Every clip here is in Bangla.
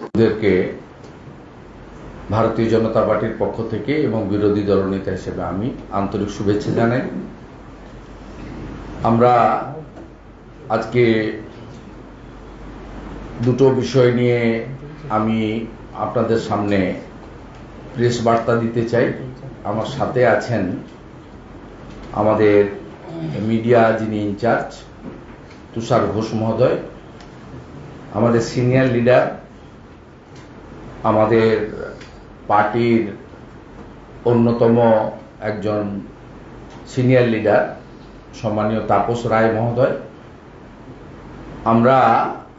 ওদেরকে ভারতীয় জনতা পার্টির পক্ষ থেকে এবং বিরোধী দলনেতা হিসেবে আমি আন্তরিক শুভেচ্ছা জানাই। আমরা আজকে দুটো বিষয় নিয়ে আমি আপনাদের সামনে প্রেস বার্তা দিতে চাই। আমার সাথে আছেন আমাদের মিডিয়া যিনি ইনচার্জ তুষার ঘোষ মহোদয়, আমাদের সিনিয়র লিডার, আমাদের পার্টির অন্যতম একজন সিনিয়র লিডার সম্মানীয় তাপস রায় মহোদয়। আমরা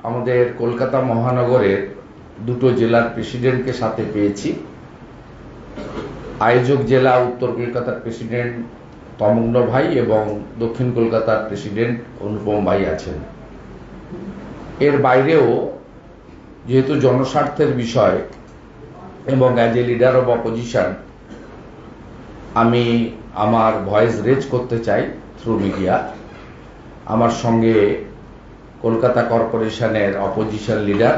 আমাদের কলকাতা মহানগরের দুটো জেলার প্রেসিডেন্টকে সাথে পেয়েছি। আয়োজক জেলা উত্তর কলকাতার প্রেসিডেন্ট তমগ্ন ভাই এবং দক্ষিণ কলকাতার প্রেসিডেন্ট অনুপম ভাই আছেন। এর বাইরেও যেহেতু জনস্বার্থের বিষয় এবং as a leader of opposition আমি আমার ভয়েস রেজ করতে চাই থ্রু মিডিয়া। আমার সঙ্গে কলকাতা কর্পোরেশনের অপোজিশন লিডার,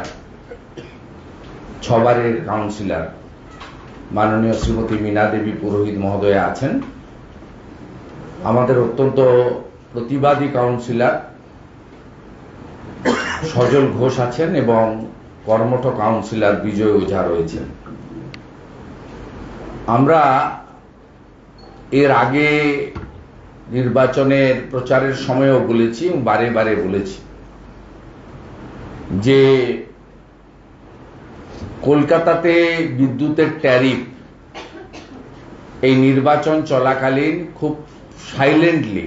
ছবারের কাউন্সিলর মাননীয় শ্রীমতী মীনা দেবী পুরোহিত মহোদয়া আছেন। আমাদের অত্যন্ত প্রতিবাদী কাউন্সিলর সজল ঘোষ আছেন এবং কর্মঠ কাউন্সিলর বিজয় ওঝা রয়েছেন। আমরা এর আগে নির্বাচনের প্রচারের সময়ও বলেছি এবং বারে বারে বলেছি যে কলকাতাতে বিদ্যুতের ট্যারিফ এই নির্বাচন চলাকালীন খুব সাইলেন্টলি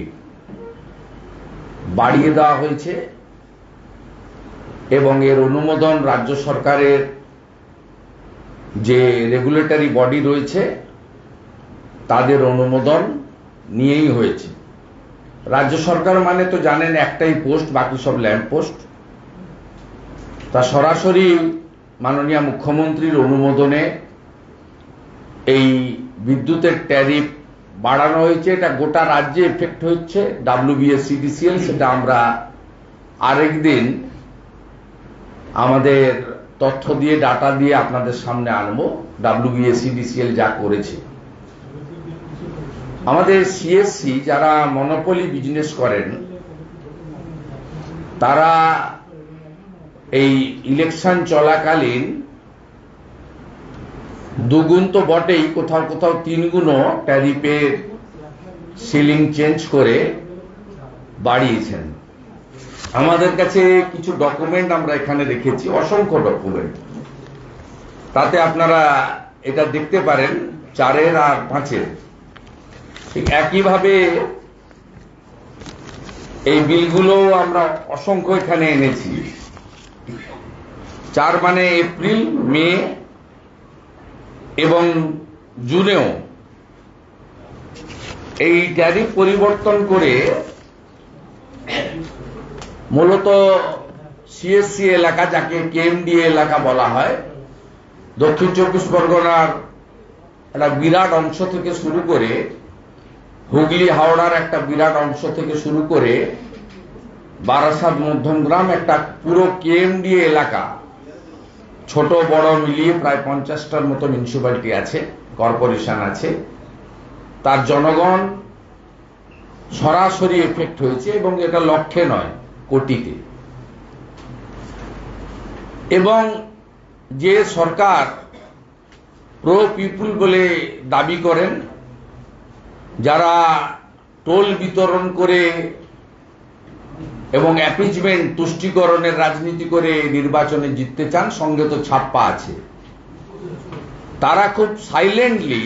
বাড়িয়ে দেওয়া হয়েছে এবং এর অনুমোদন রাজ্য সরকারের যে রেগুলেটরি বডি রয়েছে তাদের অনুমোদন নিয়েই হয়েছে। রাজ্য সরকার মানে তো জানেন একটাই পোস্ট, বাকি সব ল্যাম্প পোস্ট। তা সরাসরি মাননীয় মুখ্যমন্ত্রীর অনুমোদনে এই বিদ্যুতের ট্যারিফ বাড়ানো হয়েছে। এটা গোটা রাজ্যে এফেক্ট হচ্ছে WBSCDCL, সেটা আমরা আরেকদিন আমাদের তথ্য দিয়ে ডাটা দিয়ে আপনাদের সামনে আনবো WBSCDCL যা করেছে। আমাদের CSC যারা মনোপলি বিজনেস করেন তারা এই ইলেকশন চলাকালীন দুগুণ তো বটেই, কোথাও কোথাও তিনগুণও ট্যারিফের সিলিং চেঞ্জ করে বাড়িয়েছেন। আমাদের কাছে কিছু ডকুমেন্ট আমরা এখানে রেখেছি, অসংখ্য ডকুমেন্ট। তাতে আপনারা এটা দেখতে পারেন 4 আর 5। ঠিক একইভাবে এই বিলগুলো আমরা অসংখ্য এখানে এনেছি। 4 মানে এপ্রিল, মে এবং জুনেও এই ট্যারিফ পরিবর্তন করে মূলত CSC এলাকা, যাকে KMDA এলাকা বলা হয়, দক্ষিণ 24 পরগনার একটা বিরাট অংশ থেকে শুরু করে হুগলি হাওড়ার একটা বিরাট অংশ থেকে শুরু করে বারাসাত মধ্যমগ্রাম, একটা পুরো KMDA এলাকা, ছোট বড় মিলিয়ে প্রায় 50টার মতো মিউনিসিপ্যালিটি আছে, কর্পোরেশন আছে। তার জনগণ সরাসরি এফেক্ট হয়েছে এবং এটা লক্ষে নয়, কোটিতে। এবং যে সরকার প্রো পিপুল বলে দাবি করেন, যারা টোল বিতরণ করে এবং অ্যাপিজমেন্ট, তুষ্টিকরণের রাজনীতি করে নির্বাচনে জিততে চান, সঙ্গে তো ছাপ্পা আছে, তারা খুব সাইলেন্টলি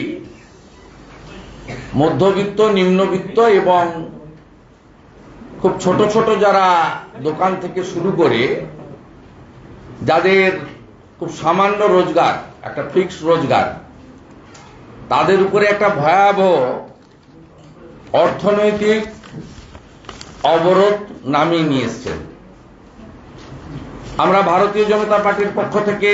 মধ্যবিত্ত, নিম্নবিত্ত এবং খুব ছোট ছোট যারা দোকান থেকে শুরু করে যাদের খুব সামান্য রোজগার, একটা ফিক্সড রোজগার, তাদের উপরে একটা ভয়াবহ অর্থনৈতিক অবরোধ নামিয়ে নিয়ে এসছেন। আমরা ভারতীয় জনতা পার্টির পক্ষ থেকে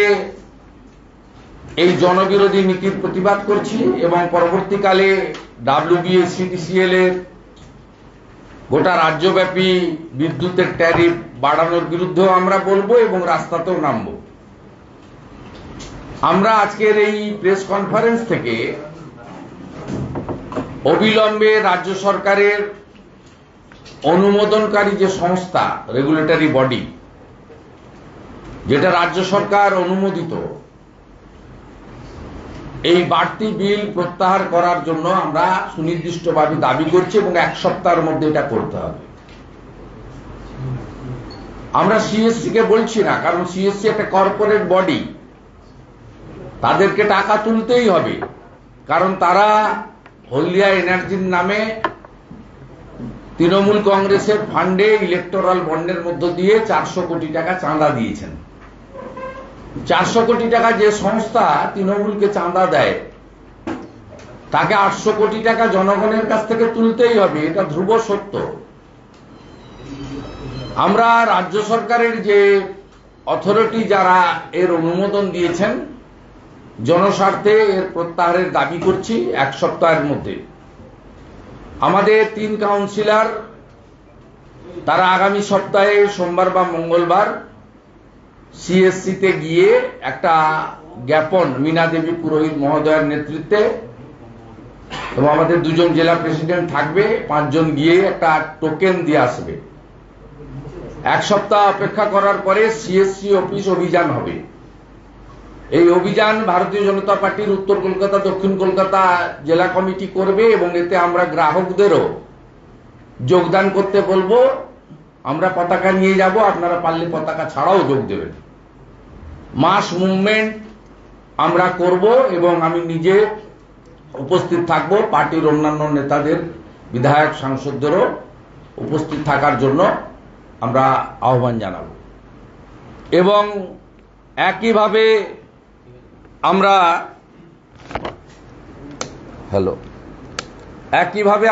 এই জনবিরোধী নীতির প্রতিবাদ করছি এবং পরবর্তীকালে WBSCDCL এর গোটা রাজ্যব্যাপী বিদ্যুতের ট্যারিফ বাড়ানোর বিরুদ্ধেও আমরা বলবো এবং রাস্তাতেও নামবো। আমরা আজকের এই প্রেস কনফারেন্স থেকে অবিলম্বে রাজ্য সরকারের অনুমোদনকারী যে সংস্থা, রেগুলেটরি বডি, যেটা রাজ্য সরকার অনুমোদিত, এই বাড়তি বিল প্রত্যাহার করার জন্য আমরা সুনির্দিষ্টভাবে দাবি করছি এবং 1 সপ্তাহের মধ্যে এটা করতে হবে। আমরা সিএসসি কে বলছি না, কারণ সিএসসি একটা কর্পোরেট বডি, তাদেরকে টাকা তুলতেই হবে, কারণ তারা হলদিয়া এনার্জির নামে তৃণমূল কংগ্রেসের ফান্ডে ইলেকটোরাল বন্ডের মধ্য দিয়ে 400 কোটি টাকা চাঁদা দিয়েছেন। 400 কোটি টাকা যে সংস্থা তৃণমূলকে চাঁদা দেয়, তাকে 800 কোটি টাকা জনগণের কাছ থেকে তুলতেই হবে, এটা ধ্রুব সত্য। আমরা রাজ্য সরকারের যে অথরিটি যারা এর অনুমোদন দিয়েছেন, জনস্বার্থে এর প্রত্যাহারের দাবি করছি 1 সপ্তাহের মধ্যে। আমাদের 3 কাউন্সিলর তারা আগামী সপ্তাহে সোমবার বা মঙ্গলবার সিএসসি তে গিয়ে একটা জ্ঞাপন মীনা দেবী পুরোহিত মহোদয়ের নেতৃত্বে, এবং আমাদের 2 জন জেলা প্রেসিডেন্ট থাকবে, 5 জন গিয়ে একটা টোকেন দিয়ে আসবে। 1 সপ্তাহ অপেক্ষা করার পরে সিএসসি অফিস অভিযান হবে। এই অভিযান ভারতীয় জনতা পার্টির উত্তর কলকাতা, দক্ষিণ কলকাতা জেলা কমিটি করবে এবং এতে আমরা গ্রাহকদেরও যোগদান করতে বলবো। আমরা পতাকা নিয়ে যাব, আপনারা পারলে পতাকা ছাড়াও যোগ দেবেন। মাস মুভমেন্ট আমরা করব এবং আমি নিজে উপস্থিত থাকব, পার্টির অন্যান্য নেতাদের, বিধায়ক, সাংসদদেরও উপস্থিত থাকার জন্য আমরা আহ্বান জানাব। এবং একইভাবে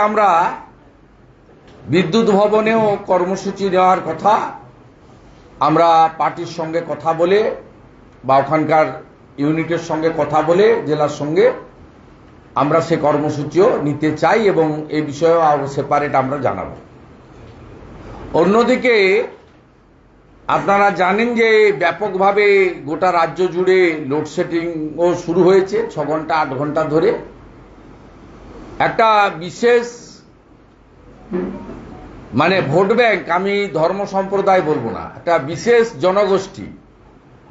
আমরা বিদ্যুৎ ভবনেও কর্মসূচি নেওয়ার কথা আমরা পার্টির সঙ্গে কথা বলে বা ওখানকার ইউনিটের সঙ্গে কথা বলে জেলার সঙ্গে আমরা সে কর্মসূচিও নিতে চাই এবং এই বিষয়েও আরো সেপারেট আমরা জানাবো। অন্যদিকে আপনারা জানেন যে ব্যাপকভাবে গোটা রাজ্য জুড়ে লোডশেডিংও শুরু হয়েছে, 6 ঘন্টা 8 ঘন্টা ধরে। একটা বিশেষ ভোট ব্যাংক, আমি ধর্ম সম্প্রদায় বলবো না, একটা বিশেষ জনগোষ্ঠী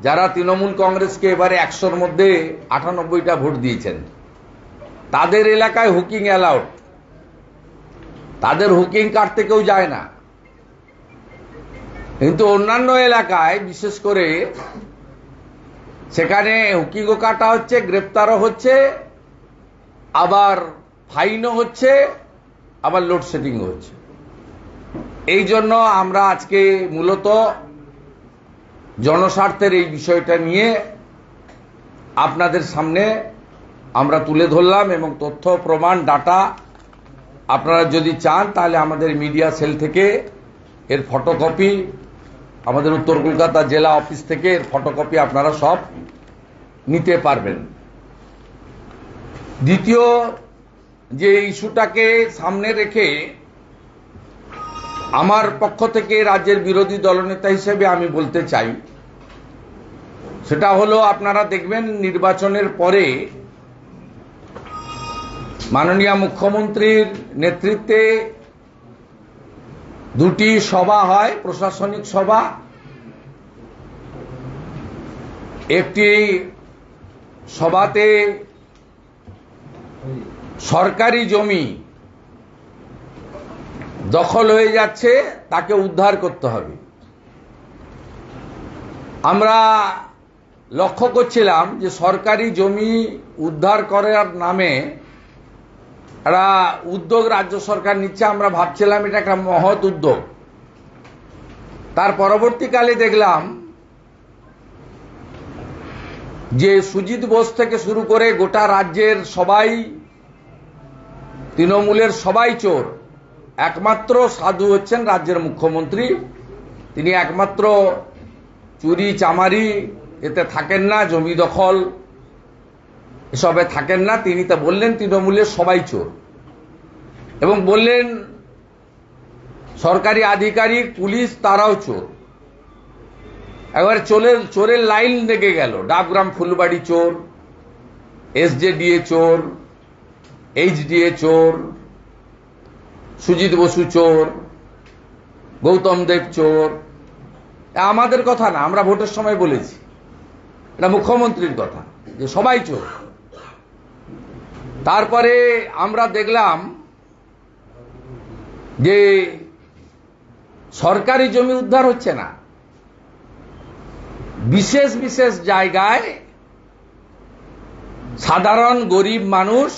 যারা তৃণমূল কংগ্রেসকে এবারে 100-র মধ্যে 98টা ভোট দিয়েছেন, তাদের এলাকায় হুকিং অ্যালাউড, তাদের হুকিং কাটতে কেউ যায় না। কিন্তু অন্যান্য এলাকায় বিশেষ করে সেখানে হুকিংও কাটা হচ্ছে, গ্রেপ্তারও হচ্ছে, আবার ফাইনও হচ্ছে, আবার লোডশেডিংও হচ্ছে। এই জন্য আমরা আজকে মূলত জনস্বার্থের এই বিষয়টা নিয়ে আপনাদের সামনে আমরা তুলে ধরলাম এবং তথ্য প্রমাণ ডাটা আপনারা যদি চান তাহলে আমাদের মিডিয়া সেল থেকে এর ফটোকপি, আমাদের উত্তর কলকাতা জেলা অফিস থেকে এর ফটোকপি আপনারা সব নিতে পারবেন। দ্বিতীয় যে ইস্যুটাকে সামনে রেখে আমার পক্ষ থেকে রাজ্যের বিরোধী দলনেতা হিসেবে আমি বলতে চাই, সেটা হলো আপনারা দেখবেন নির্বাচনের পরে মাননীয় মুখ্যমন্ত্রীর নেতৃত্বে 2টি সভা হয়, প্রশাসনিক সভা। একটি সভাতে সরকারি জমি দখল হয়ে যাচ্ছে, তাকে উদ্ধার করতে হবে। আমরা লক্ষ্য করছিলাম যে সরকারি জমি উদ্ধার করার নামে একটা উদ্যোগ রাজ্য সরকার নিচ্ছে। আমরা ভাবছিলাম এটা একটা মহৎ উদ্যোগ। তার পরবর্তীকালে দেখলাম যে সুজিত বোস থেকে শুরু করে গোটা রাজ্যের সবাই, তৃণমূলের সবাই চোর, একমাত্র সাধু হচ্ছেন রাজ্যের মুখ্যমন্ত্রী। তিনি একমাত্র চুরি চামারি এতে থাকেন না, জমি দখল এসবে থাকেন না। তিনি তা বললেন তৃণমূলের সবাই চোর, এবং বললেন সরকারি আধিকারিক, পুলিশ, তারাও চোর। একবারে চোরের লাইন লেগে গেল। ডাবগ্রাম ফুলবাড়ি চোর, এসজেডিএ চোর, এইচডিএ চোর, সুজিত বসু চোর, গৌতম দেব চোর। আমাদের কথা না, আমরা ভোটের সময় বলেছি, এটা মুখ্যমন্ত্রীর কথা যে সবাই চোর। তারপরে আমরা দেখলাম যে সরকারি জমি উদ্ধার হচ্ছে না, বিশেষ বিশেষ জায়গায় সাধারণ গরিব মানুষ,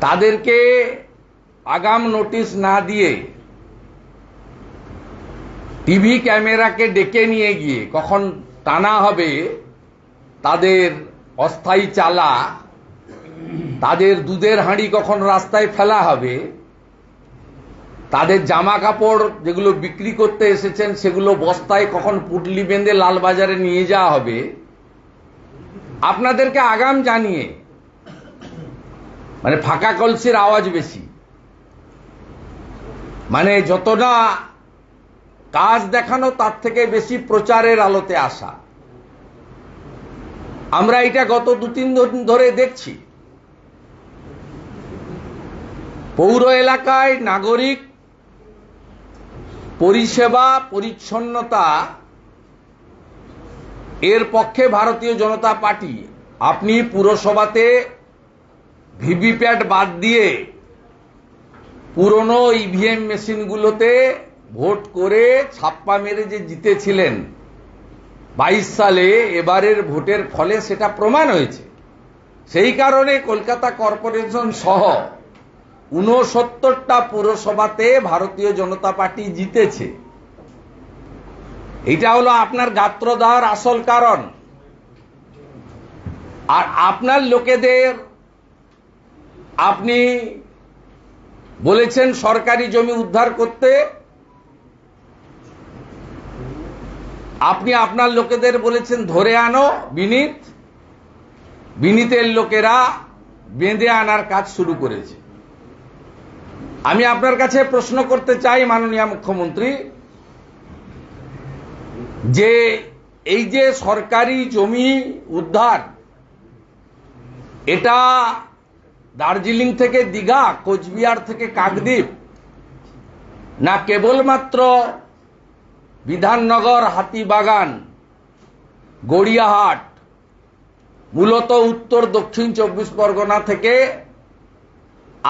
তাদেরকে আগাম নোটিশ না দিয়ে টিভি ক্যামেরাকে ডেকে নিয়ে গিয়ে কখন টানা হবে তাদের অস্থায়ী চালা, তাদের দুধের হাঁড়ি কখন রাস্তায় ফেলা হবে, তাদের জামা কাপড় যেগুলো বিক্রি করতে এসেছেন সেগুলো বস্তায় কখন পুটলি বেঁধে লালবাজারে নিয়ে যাওয়া হবে, আপনাদেরকে আগাম জানিয়ে, মানে ফাঁকা কলসির আওয়াজ বেশি, মানে যতটা কাজ দেখানো তার থেকে বেশি প্রচারের আলোতে আসা। আমরা এটা গত 2-3 দিন ধরে দেখছি। পৌর এলাকায় নাগরিক পরিষেবা পরিচ্ছন্নতা এর পক্ষে ভারতীয় জনতা পার্টি। আপনি পুরসভাতে ভিভিপ্যাট বাদ দিয়ে পুরনো ইভিএম মেশিনগুলোতে ভোট করে ছাপ্পা মেরে যে জিতেছিলেন 22 সালে, এবারের ভোটের ফলে সেটা প্রমাণ হয়েছে। সেই কারণে কলকাতা কর্পোরেশন সহ 69টা পুরসভাতে ভারতীয় জনতা পার্টি জিতেছে। এটা হলো আপনার গাত্রদাহর আসল কারণ। আর আপনার লোকেদের আপনি বলেছেন সরকারি জমি উদ্ধার করতে, আপনি আপনার লোকেদের বলেছেন ধরে আনো বিনীতের লোকেরা বেঁধে আনার কাজ শুরু করেছে। আমি আপনার কাছে প্রশ্ন করতে চাই মাননীয় মুখ্যমন্ত্রী, যে এই যে সরকারি জমি উদ্ধার, এটা দার্জিলিং থেকে দীঘা, কোচবিহার থেকে কাকদ্বীপ, না কেবলমাত্র বিধাননগর, হাতিবাগান, গড়িয়াহাট, মূলত উত্তর দক্ষিণ 24 পরগনা থেকে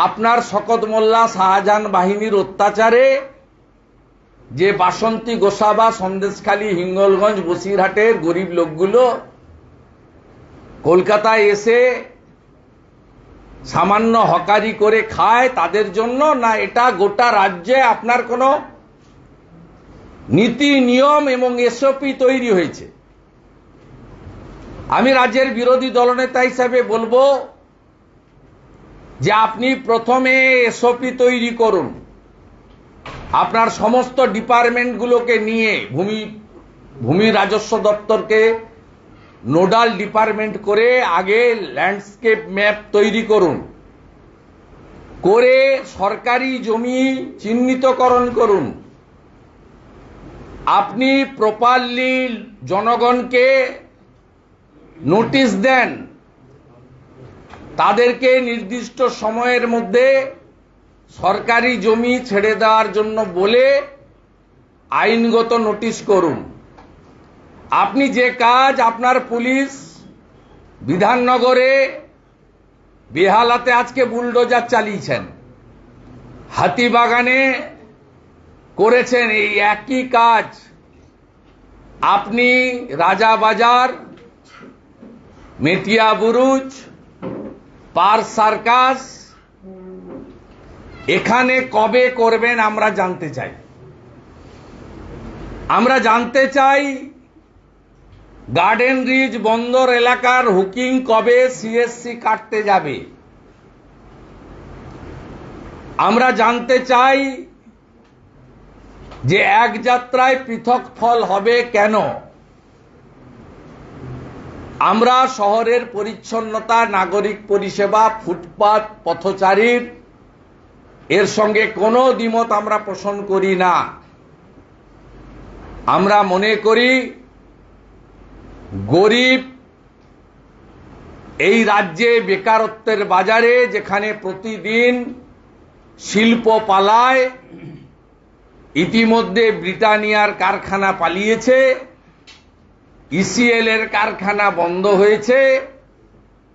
আপনার শকত মোল্লা শাহজাহান বাহিনীর অত্যাচারে যে বাসন্তী, গোসাবা, সন্দেশখালী, হিঙ্গলগঞ্জ, বসিরহাটের গরিব লোকগুলো কলকাতায় এসে সামান্য হকারি করে খায়, তাদের জন্য, না এটা গোটা রাজ্যে আপনার কোনো নীতি নিয়ম এবং এসওপি তৈরি হয়েছে? আমি রাজ্যের বিরোধী দলনেতা হিসাবে বলবো যে আপনি প্রথমে এসওপি তৈরি করুন, আপনার সমস্ত ডিপার্টমেন্টগুলোকে নিয়ে ভূমি রাজস্ব দপ্তরকে নোডাল ডিপার্টমেন্ট করে আগে ল্যান্ডস্কেপ ম্যাপ তৈরি করুন, করে সরকারি জমি চিহ্নিতকরণ করুন। আপনি প্রপারলি জনগণকে নোটিশ দেন, তাদেরকে নির্দিষ্ট সময়ের মধ্যে সরকারি জমি ছেড়ে দেওয়ার জন্য বলে আইনগত নোটিশ করুন। আপনি যে কাজ আপনার পুলিশ বিধাননগরে বেহালাতে আজকে বুলডোজার চালিয়েছেন, হাতিবাগানে করেছেন, এই একই কাজ আপনি রাজাবাজার, মেটিয়া বুরুজ, পার্ক সার্কাস এখানে কবে করবেন আমরা জানতে চাই। আমরা জানতে চাই গার্ডেন রিজ বন্দর এলাকার হুকিং কবে সিএসসি কাটতে যাবে। আমরা জানতে চাই যে এক যাত্রায় পৃথক ফল হবে কেন। আমরা শহরের পরিচ্ছন্নতা, নাগরিক পরিষেবা, ফুটপাত, পথচারীর এর সঙ্গে কোনো দ্বিমত আমরা পোষণ করি না। আমরা মনে করি গরিব এই রাজ্যে বেকারত্বের বাজারে, যেখানে প্রতিদিন শিল্প পালায়, ইতিমধ্যে ব্রিটানিয়ার কারখানা পালিয়েছে, ইসিএল এর কারখানা বন্ধ হয়েছে,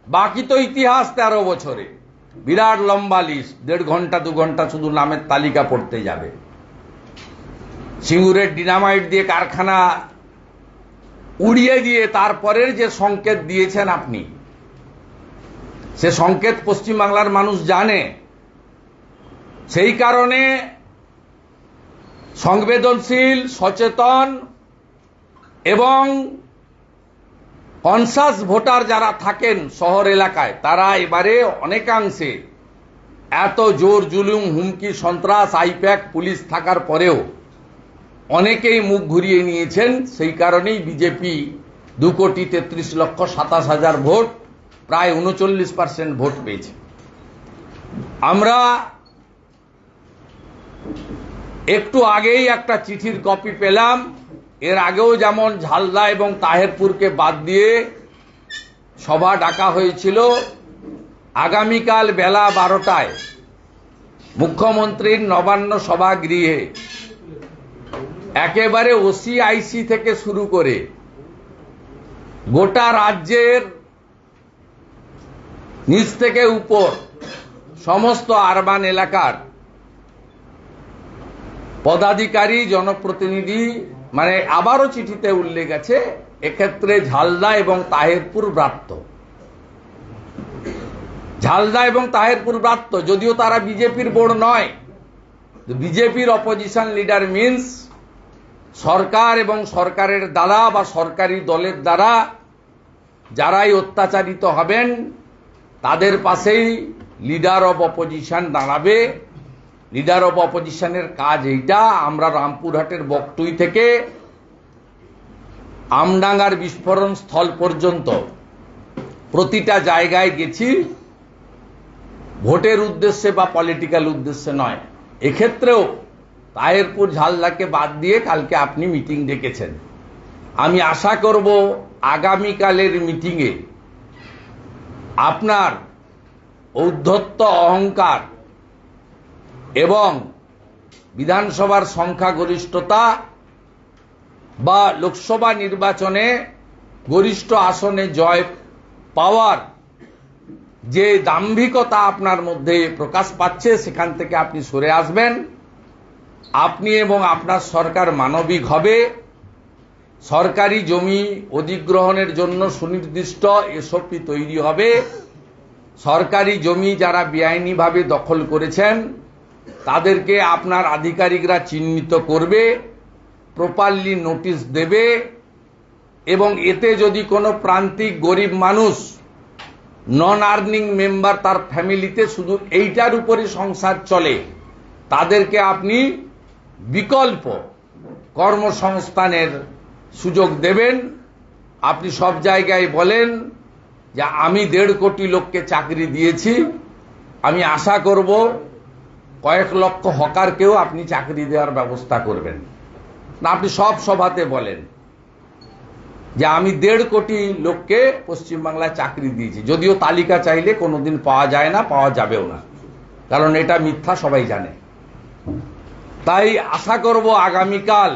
বাকি তো ইতিহাস 13 বছরে, বিরাট লম্বা লিস্ট, 1.5 ঘন্টা 2 ঘন্টা শুধু নামের তালিকা পড়তে যাবে। সিঙ্গুরের ডিনামাইট দিয়ে কারখানা উড়িয়ে দিয়ে তারপরের যে সংকেত দিয়েছেন আপনি, সে সংকেত পশ্চিমবাংলার মানুষ জানে। সেই কারণে সংবেদনশীল, সচেতন এবং কনসাস ভোটার যারা থাকেন শহর এলাকায়, তারা এবারে অনেকাংশে এত জোর জুলুম, হুমকি, সন্ত্রাস, আইপ্যাক, পুলিশ থাকার পরেও অনেকেই মুখ ঘুরিয়ে নিয়েছেন। সেই কারণেই বিজেপি 2,33,27,000 ভোট, প্রায় 39% ভোট পেয়েছে। আমরা একটু আগেই একটা চিঠির কপি পেলাম। এর আগেও যেমন ঝালদা এবং তাহেরপুরকে বাদ দিয়ে সভা ডাকা হয়েছিল, আগামীকাল বেলা 12টায় মুখ্যমন্ত্রীর নবান্ন সভাগৃহে একেবারে ওসিআইসি থেকে শুরু করে গোটা রাজ্যের নিচ থেকে উপর সমস্ত আরবান এলাকার পদাধিকারী, জনপ্রতিনিধি, মানে আবারও চিঠিতে উল্লেখ আছে এক্ষেত্রে ঝালদা এবং তাহেরপুর ব্রাত্য। ঝালদা এবং তাহেরপুর ব্রাত্য, যদিও তারা বিজেপির বোর্ড নয়, বিজেপির অপোজিশন লিডার মিন্স সরকার এবং সরকারের দ্বারা বা সরকারি দলের দ্বারা যারাই অত্যাচারিত হবেন তাদের পাশেই লিডার অব অপোজিশন দাঁড়াবে। লিডার অব অপোজিশনের কাজ এইটা। আমরা রামপুরহাটের বকটুই থেকে আমডাঙ্গার বিস্ফোরণ স্থল পর্যন্ত প্রতিটা জায়গায় গেছি, ভোটের উদ্দেশ্যে বা পলিটিক্যাল উদ্দেশ্যে নয়। এক্ষেত্রেও তাহেরপুর, ঝালদাকে বাদ দিয়ে কালকে আপনি মিটিং ডেকেছেন। আমি আশা করব আগামীকালের মিটিংয়ে আপনার ঔদ্ধত্য, অহংকার এবং বিধানসভার সংখ্যাগরিষ্ঠতা বা লোকসভা নির্বাচনে গরিষ্ঠ আসনে জয় পাওয়ার যে দাম্ভিকতা আপনার মধ্যে প্রকাশ পাচ্ছে, সেখান থেকে আপনি সরে আসবেন। আপনি এবং আপনার সরকার মানবিক হবে। সরকারি জমি অধিগ্রহণের জন্য সুনির্দিষ্ট এসওপি তৈরি হবে। সরকারি জমি যারা বেআইনিভাবে দখল করেছেন তাদেরকে আপনার আধিকারিকরা চিহ্নিত করবে, প্রপারলি নোটিশ দেবে, এবং এতে যদি কোনো প্রান্তিক গরিব মানুষ, নন আর্নিং মেম্বার, তার ফ্যামিলিতে শুধু এইটার উপরে সংসার চলে, তাদেরকে আপনি বিকল্প কর্মসংস্থানের সুযোগ দেবেন। আপনি সব জায়গায় বলেন যে আমি 1.5 কোটি লোককে চাকরি দিয়েছি। আমি আশা করব কয়েক লক্ষ হকারকেও আপনি চাকরি দেওয়ার ব্যবস্থা করবেন। না, আপনি সব সভাতে বলেন যে আমি 1.5 কোটি লোককে পশ্চিমবাংলায় চাকরি দিয়েছি, যদিও তালিকা চাইলে কোনোদিন পাওয়া যায় না, পাওয়া যাবেও না, কারণ এটা মিথ্যা, সবাই জানে। তাই আশা করব আগামীকাল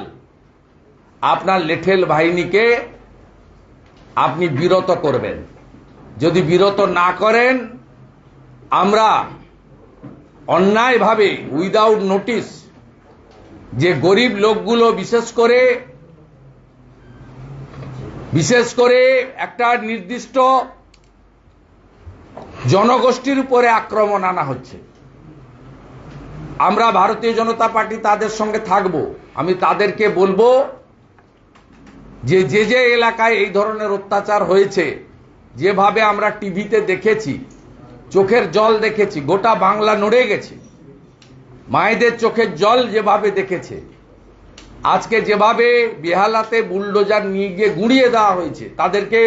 আপনার লেঠেল বাহিনীকে আপনি বিরত করবেন। যদি বিরত না করেন, আমরা অন্যায়ভাবে উইদাউট নোটিশ যে গরিব লোকগুলো, বিশেষ করে একটা নির্দিষ্ট জনগোষ্ঠীর উপরে আক্রমণ আনা হচ্ছে, আমরা ভারতীয় জনতা পার্টি তাদের সঙ্গে থাকব। আমি তাদেরকে বলবো যে যে এলাকায় এই ধরনের অত্যাচার হয়েছে, যেভাবে আমরা টিভিতে দেখেছি, চোখের জল দেখেছি, গোটা বাংলা নড়ে গেছে, মায়েদের চোখের জল যেভাবে দেখেছে, আজকে যেভাবে বেহালাতে বুলডোজার নিয়ে গিয়ে গুঁড়িয়ে দেওয়া হয়েছে, তাদেরকে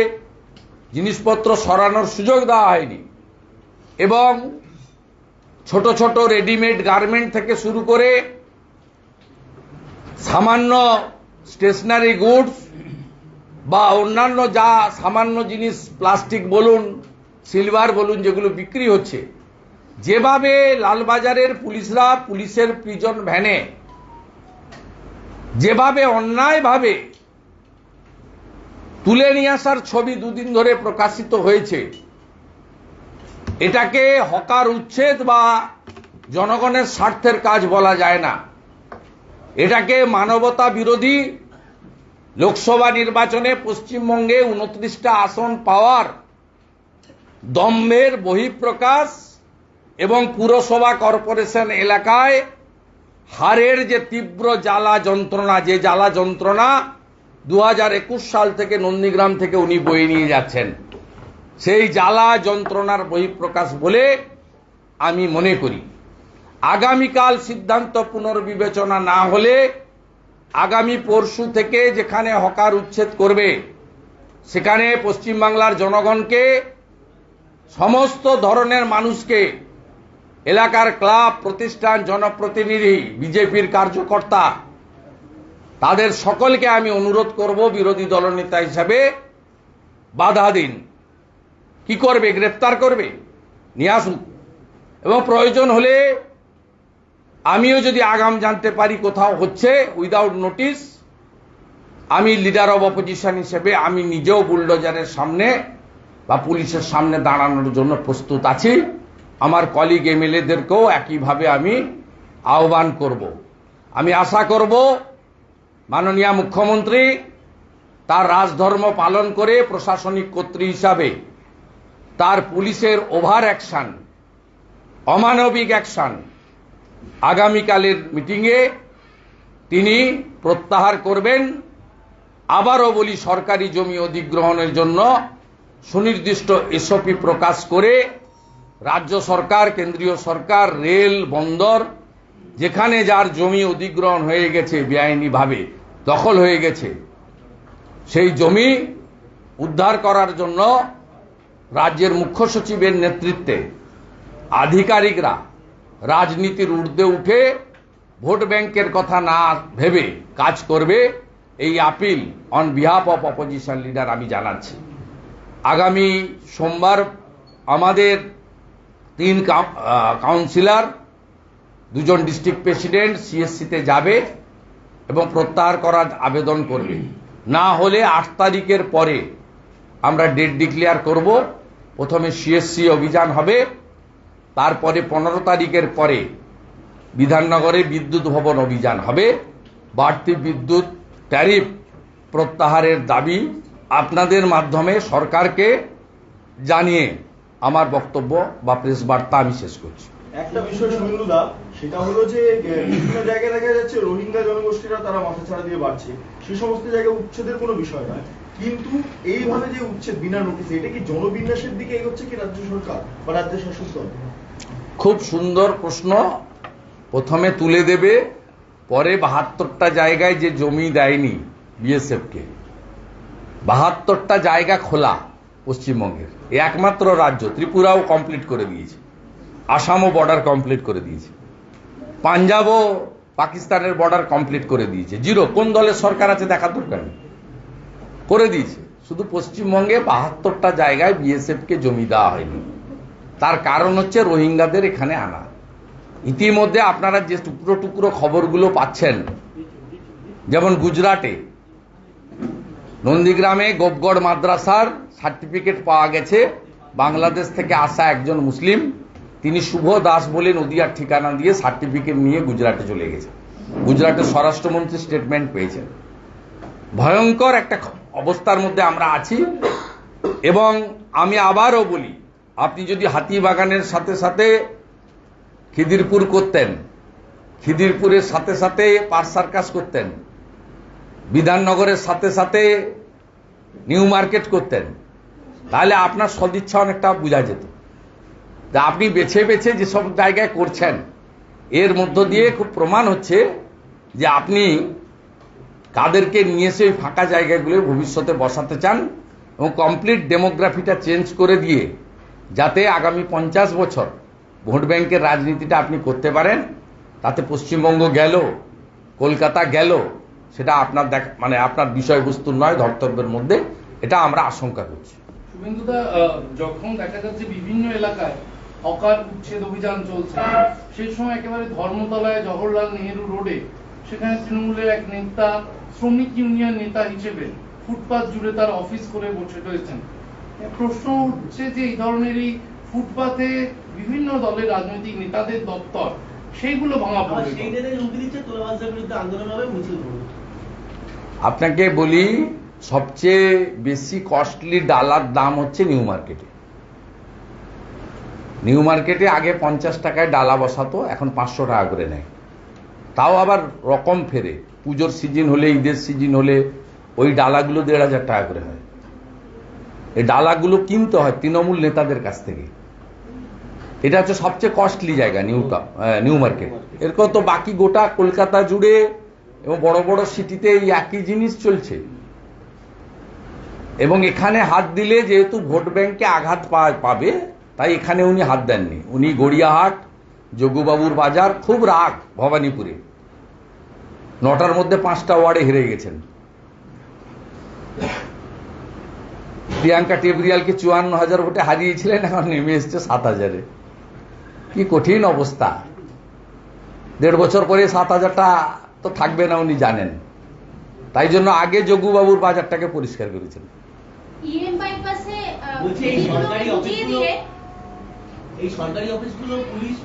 জিনিসপত্র সরানোর সুযোগ দেওয়া হয়নি, এবং ছোট ছোট রেডিমেড গার্মেন্ট থেকে শুরু করে সামান্য স্টেশনারি গুডস বা অন্যান্য যা সামান্য জিনিস প্লাস্টিক বলুন সিলভার বলুন যেগুলো বিক্রি হচ্ছে, যেভাবে লালবাজারের পুলিশরা পুলিশের প্রিজন ভ্যানে যেভাবে অন্যায়ভাবে তুলে নিয়ে আসার ছবি দুদিন ধরে প্রকাশিত হয়েছে, এটাকে হকার উচ্ছেদ বা জনগণের স্বার্থের কাজ বলা যায় না। এটাকে মানবতা বিরোধী। লোকসভা নির্বাচনে পশ্চিমবঙ্গে 29টা আসন পাওয়ার দম্ভের বহিঃপ্রকাশ এবং পুরসভা কর্পোরেশন এলাকায় হারের যে তীব্র জ্বালা যন্ত্রণা, যে জ্বালা যন্ত্রণা 2021 সাল থেকে নন্দীগ্রাম থেকে উনি বয়ে নিয়ে যাচ্ছেন, সেই জ্বালা যন্ত্রণার বহিঃপ্রকাশ বলে আমি মনে করি। আগামীকাল সিদ্ধান্ত পুনর্বিবেচনা না হলে আগামী পরশু থেকে যেখানে হকার উচ্ছেদ করবে সেখানে পশ্চিমবাংলার জনগণকে, সমস্ত ধরনের মানুষকে, এলাকার ক্লাব, প্রতিষ্ঠান, জনপ্রতিনিধি, বিজেপির কার্যকর্তা, তাদের সকলকে আমি অনুরোধ করব বিরোধী দলনেতা হিসাবে বাধা দিন। কি করবে? গ্রেফতার করবে, নিয়ে আসুন। এবং প্রয়োজন হলে আমিও যদি আগাম জানতে পারি কোথাও হচ্ছে উইদাউট নোটিস, আমি লিডার অব অপোজিশন হিসেবে আমি নিজেও বুলডোজারের সামনে বা পুলিশের সামনে দাঁড়ানোর জন্য প্রস্তুত আছি। আমার কলিগ এমএলএদেরকেও একইভাবে আমি আহ্বান করব। আমি আশা করব মাননীয় মুখ্যমন্ত্রী তার রাজধর্ম পালন করে প্রশাসনিক কর্তৃ হিসাবে তার পুলিশের ওভার অ্যাকশন, অমানবিক অ্যাকশন আগামীকালের মিটিংয়ে তিনি প্রত্যাহার করবেন। আবারও বলি, সরকারি জমি অধিগ্রহণের জন্য সুনির্দিষ্ট এসওপি প্রকাশ করে রাজ্য সরকার, কেন্দ্রীয় সরকার, রেল, বন্দর, যেখানে যার জমি অধিগ্রহণ হয়ে গেছে, বেআইনিভাবে দখল হয়ে গেছে, সেই জমি উদ্ধার করার জন্য রাজ্যের মুখ্য সচিবের নেতৃত্বে আধিকারিকরা রাজনীতির ঊর্ধ্বে উঠে ভোট ব্যাংকের কথা না ভেবে কাজ করবে, এই appeal on behalf of opposition leader আমি জানাচ্ছি। আগামী সোমবার আমাদের 3 কাউন্সিলর, 2 জন ডিস্ট্রিক্ট প্রেসিডেন্ট সিএসসিতে যাবে এবং প্রত্যাহার করার আবেদন করবে। না হলে 8 তারিখের পরে আমরা ডেট ডিক্লেয়ার করব। প্রথমে সিএসসি অভিযান হবে, তারপরে 15 তারিখের পরে বিধাননগরে বিদ্যুৎ ভবন অভিযান হবে। বাড়তি বিদ্যুৎ ট্যারিফ প্রত্যাহারের দাবি আপনাদের মাধ্যমে সরকারকে জানিয়ে আমার বক্তব্য বা প্রেস বার্তা আমি শেষ করছি। একটা বিষয় শুভেন্দুদা, সেটা হলো যে বিভিন্ন জায়গায় দেখা যাচ্ছে রোহিঙ্গা জনগোষ্ঠীরা তারা মাথাছাড়া দিয়ে বাড়ছে, সেই সমস্ত জায়গায় উচ্ছেদের কোনো বিষয় নয়, কিন্তু এইভাবে যে উচ্ছেদ বিনা নোটিসে, এটা কি জনবিন্যাসের দিকে এগোচ্ছে কি রাজ্য সরকার বা রাজ্য শাসক দল? খুব সুন্দর প্রশ্ন। প্রথমে তুলে দেবে, পরে 72টা জায়গায় যে জমি দেয়নি বিএসএফকে, 72টা জায়গা খোলা পশ্চিমবঙ্গের একমাত্র রাজ্য। ত্রিপুরাও কমপ্লিট করে দিয়েছে, আসামও বর্ডার কমপ্লিট করে দিয়েছে, পাঞ্জাবও পাকিস্তানের বর্ডার কমপ্লিট করে দিয়েছে। জিরো। কোন দলের সরকার আছে দেখার দরকার নেই, করে দিয়েছে। শুধু পশ্চিমবঙ্গে 72টা জায়গায় বিএসএফকে জমি দেওয়া হয়নি। তার কারণ হচ্ছে রোহিঙ্গাদের এখানে আনা। ইতিমধ্যে আপনারা যে টুকরো টুকরো খবরগুলো পাচ্ছেন, যেমন গুজরাটে নন্দীগ্রামে গোপগড় মাদ্রাসার সার্টিফিকেট পাওয়া গেছে, বাংলাদেশ থেকে আসা একজন মুসলিম, তিনি শুভ দাস বলে নদিয়ার ঠিকানা দিয়ে সার্টিফিকেট নিয়ে গুজরাটে চলে গেছে। গুজরাটের স্বরাষ্ট্রমন্ত্রী স্টেটমেন্ট পেয়েছেন। ভয়ঙ্কর একটা অবস্থার মধ্যে আমরা আছি। এবং আমি আবারও বলি, আপনি যদি হাতিবাগানের সাথে সাথে খিদিরপুর করতেন, খিদিরপুরের সাথে সাথে পার্ক সার্কাস করতেন, বিধাননগরের সাথে সাথে নিউ মার্কেট করতেন, তাহলে আপনার সদিচ্ছা অনেকটা বোঝা যেত। আপনি বেছে বেছে যেসব জায়গায় করছেন, এর মধ্য দিয়ে খুব প্রমাণ হচ্ছে যে আপনি কাদেরকে নিয়ে এসে ওই ফাঁকা জায়গাগুলো ভবিষ্যতে বসাতে চান এবং কমপ্লিট ডেমোগ্রাফিটা চেঞ্জ করে দিয়ে যাতে আগামী 50 বছর ভোট ব্যাংকের রাজনীতিটা আপনি করতে পারেন। তাতে পশ্চিমবঙ্গ গেল, কলকাতা গেল, সেটা আপনার মানে আপনার বিষয়বস্তু নয় ধর্তব্যের মধ্যে, এটা আমরা আশঙ্কা করছি। শুভেন্দুদা, যখন দেখা যাচ্ছে বিভিন্ন এলাকায় হকার উচ্ছেদ অভিযান চলছে, সেই সময় একেবারে ধর্মতলায় জওহরলাল নেহেরু রোডে সেখানে তৃণমূলের এক নেতা শ্রমিক ইউনিয়ন নেতা হিসেবে ফুটপাত জুড়ে তার অফিস করে বসে রয়েছেন। প্রশ্ন উঠছে যে এই ধরনের এই ফুটপাতে বিভিন্ন দলের রাজনৈতিক নেতাদের দপ্তর, সেইগুলো ভাঙা পড়ে। আপনাকে বলি, সবচেয়ে বেশি কস্টলি ডালার দাম হচ্ছে নিউ মার্কেটে। নিউ মার্কেটে আগে 50 টাকায় ডালা বসাতো, এখন 500 টাকা করে নেয়। তাও আবার রকম ফেরে, পুজোর সিজন হলে, ঈদের সিজন হলে ওই ডালাগুলো 1500 টাকা করে হয়। এই ডালাগুলো কিনতে হয় তৃণমূল নেতাদের কাছ থেকে। এটা হচ্ছে সবচেয়ে কস্টলি জায়গা নিউ মার্কেট। এরকম তো বাকি গোটা কলকাতা জুড়ে এবং বড় বড় সিটিতে এই একই জিনিস চলছে। এবং এখানে হাত দিলে যেহেতু ভোট ব্যাংকে আঘাত পাবে, তাই এখানে উনি হাত দেননি। উনি গড়িয়াহাট, যোগুবাবুর বাজার, খুব রাগ ভবানীপুরে, 9টার মধ্যে 5টা ওয়ার্ডে হেরে গেছেন। প্রিয়াঙ্কা টেবরিয়ালকে 54,000 ভোটে হারিয়েছিলেন, এখন নেমে এসছে 7,000-এ। কি কঠিন অবস্থা। 1.5 বছর পরে 7,000টা তো থাকবে না, উনি জানেন। তাই জন্য আগে যোগুবাবুর বাজারটাকে পরিষ্কার করেছেন। এই সরকারি অফিসগুলো পুলিশ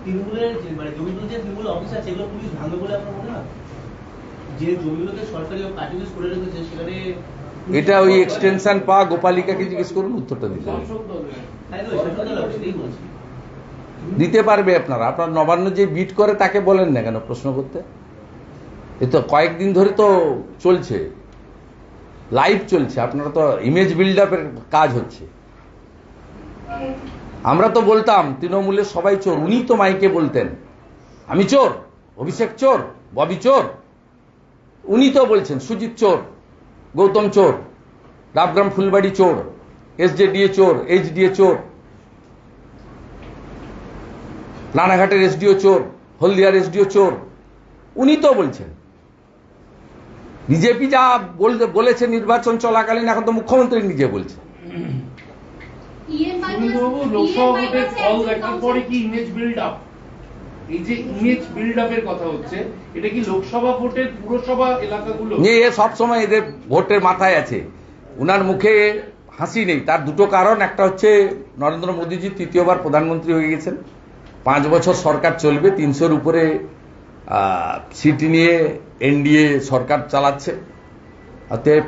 তৃণমূলের, মানে জমিগুলো যে তৃণমূল অফিস আছে এগুলো পুলিশ ভাঙবে বলে আপনার মনে হয়? যে জমিগুলোকে সরকারি পার্টি অফিস করে রেখেছে সেখানে এটা ওই এক্সটেনশন পাওয়া গোপালিকাকে জিজ্ঞেস করুন, উত্তরটা দিতে হবে। দিতে পারবে আপনারা। আপনার নবান্ন যে বিট করে তাকে বলেন না কেন প্রশ্ন করতে? এ তো কয়েকদিন ধরে তো চলছে, লাইভ চলছে। আপনারা তো ইমেজ বিল্ড আপের কাজ হচ্ছে। আমরা তো বলতাম তৃণমূলের সবাই চোর, উনি তো মাইকে বলতেন আমি চোর, অভিষেক চোর, ববি চোর। উনি তো বলছেন সুজিত চোর, গৌতম চোর, ডাবগ্রাম ফুলবাড়ি চোর, এসজেডিএ চোর, এইচডিএ চোর, রানাঘাটের এসডিও চোর, হলদিয়ার এসডিও চোর। উনি তো বলছেন। বিজেপি যা বলেছে নির্বাচন চলাকালীন, এখন তো মুখ্যমন্ত্রী নিজে বলছে। লোকসভা ভোটের ফল দেখার পরে কি ইমেজ বিল্ড আপ, এই যে ইমেজ বিল্ড আপের কথা হচ্ছে, এটা কি লোকসভা ভোটের পুরসভা এলাকাগুলো? সবসময় এদের ভোটের মাথায় আছে। উনার মুখে হাসি নেই, তার দুটো কারণ। একটা হচ্ছে নরেন্দ্র মোদীজি 3য়বার প্রধানমন্ত্রী হয়ে গেছেন, 5 বছর সরকার চলবে, 300-র উপরে সিট নিয়ে এনডিএ সরকার চালাচ্ছে। অতএব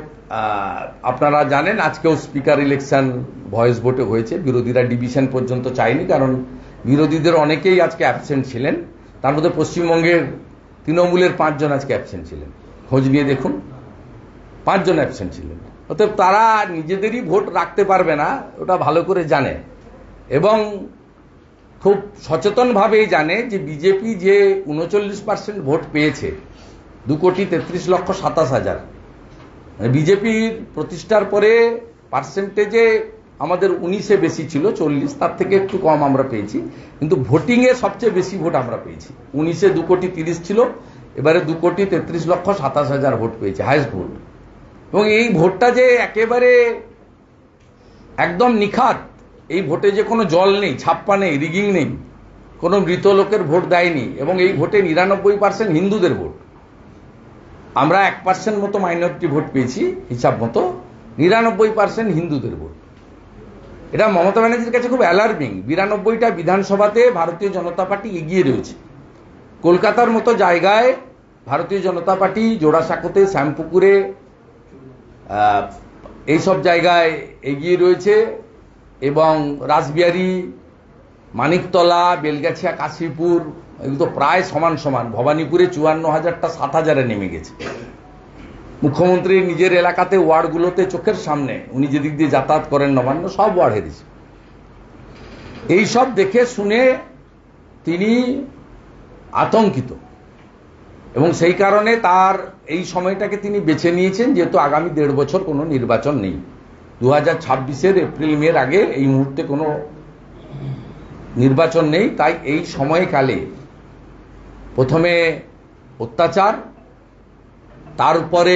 আপনারা জানেন আজকেও স্পিকার ইলেকশন ভয়েস ভোটে হয়েছে। বিরোধীরা ডিভিশন পর্যন্ত চায়নি, কারণ বিরোধীদের অনেকেই আজকে অ্যাবসেন্ট ছিলেন। তার মধ্যে পশ্চিমবঙ্গের তৃণমূলের 5 জন আজকে অ্যাবসেন্ট ছিলেন। খোঁজ নিয়ে দেখুন, 5 জন অ্যাবসেন্ট ছিলেন। অতএব তারা নিজেদেরই ভোট রাখতে পারবে না, ওটা ভালো করে জানে এবং খুব সচেতনভাবেই জানে যে বিজেপি যে 39% ভোট পেয়েছে, 2,33,27,000। বিজেপির প্রতিষ্ঠার পরে পার্সেন্টেজে আমাদের 19-এ বেশি ছিল, 40, তার থেকে একটু কম আমরা পেয়েছি। কিন্তু ভোটিংয়ে সবচেয়ে বেশি ভোট আমরা পেয়েছি। 19-এ 2,30,00,000 ছিল, এবারে 2,33,27,000 ভোট পেয়েছে, হাইয়েস্ট ভোট। এবং এই ভোটটা যে একেবারে একদম নিখাত, এই ভোটে যে কোনো জল নেই, ছাপ্পা নেই, রিগিং নেই, কোনো মৃত লোকের ভোট দেয়নি। এবং এই ভোটে 99% হিন্দুদের ভোট। আমরা 1% মতো মাইনরিটি ভোট পেয়েছি হিসাব মতো, 99% হিন্দুদের ভোট। এটা মমতা ব্যানার্জির কাছে খুব অ্যালার্মিং। 92টা বিধানসভাতে ভারতীয় জনতা পার্টি এগিয়ে রয়েছে। কলকাতার মতো জায়গায় ভারতীয় জনতা পার্টি জোড়াসাঁকোতে, শ্যামপুকুরে, এইসব জায়গায় এগিয়ে রয়েছে। এবং রাসবিহারী, মানিকতলা, বেলগাছিয়া, কাশীপুর, এগুলো তো প্রায় সমান সমান। ভবানীপুরে 54,000টা 7,000-এ নেমে গেছে। মুখ্যমন্ত্রী নিজের এলাকাতে ওয়ার্ডগুলোতে চোখের সামনে, উনি যেদিক দিয়ে যাতায়াত করেন নবান্ন, সব ওয়ার্ড হেরেছে। এই সব দেখে শুনে তিনি আতঙ্কিত এবং সেই কারণে তার এই সময়টাকে তিনি বেছে নিয়েছেন, যেহেতু আগামী 1.5 বছর কোনো নির্বাচন নেই। 2026-এর এপ্রিল-মের আগে এই মুহূর্তে কোনো নির্বাচন নেই। তাই এই সময়কালে প্রথমে অত্যাচার, তার উপরে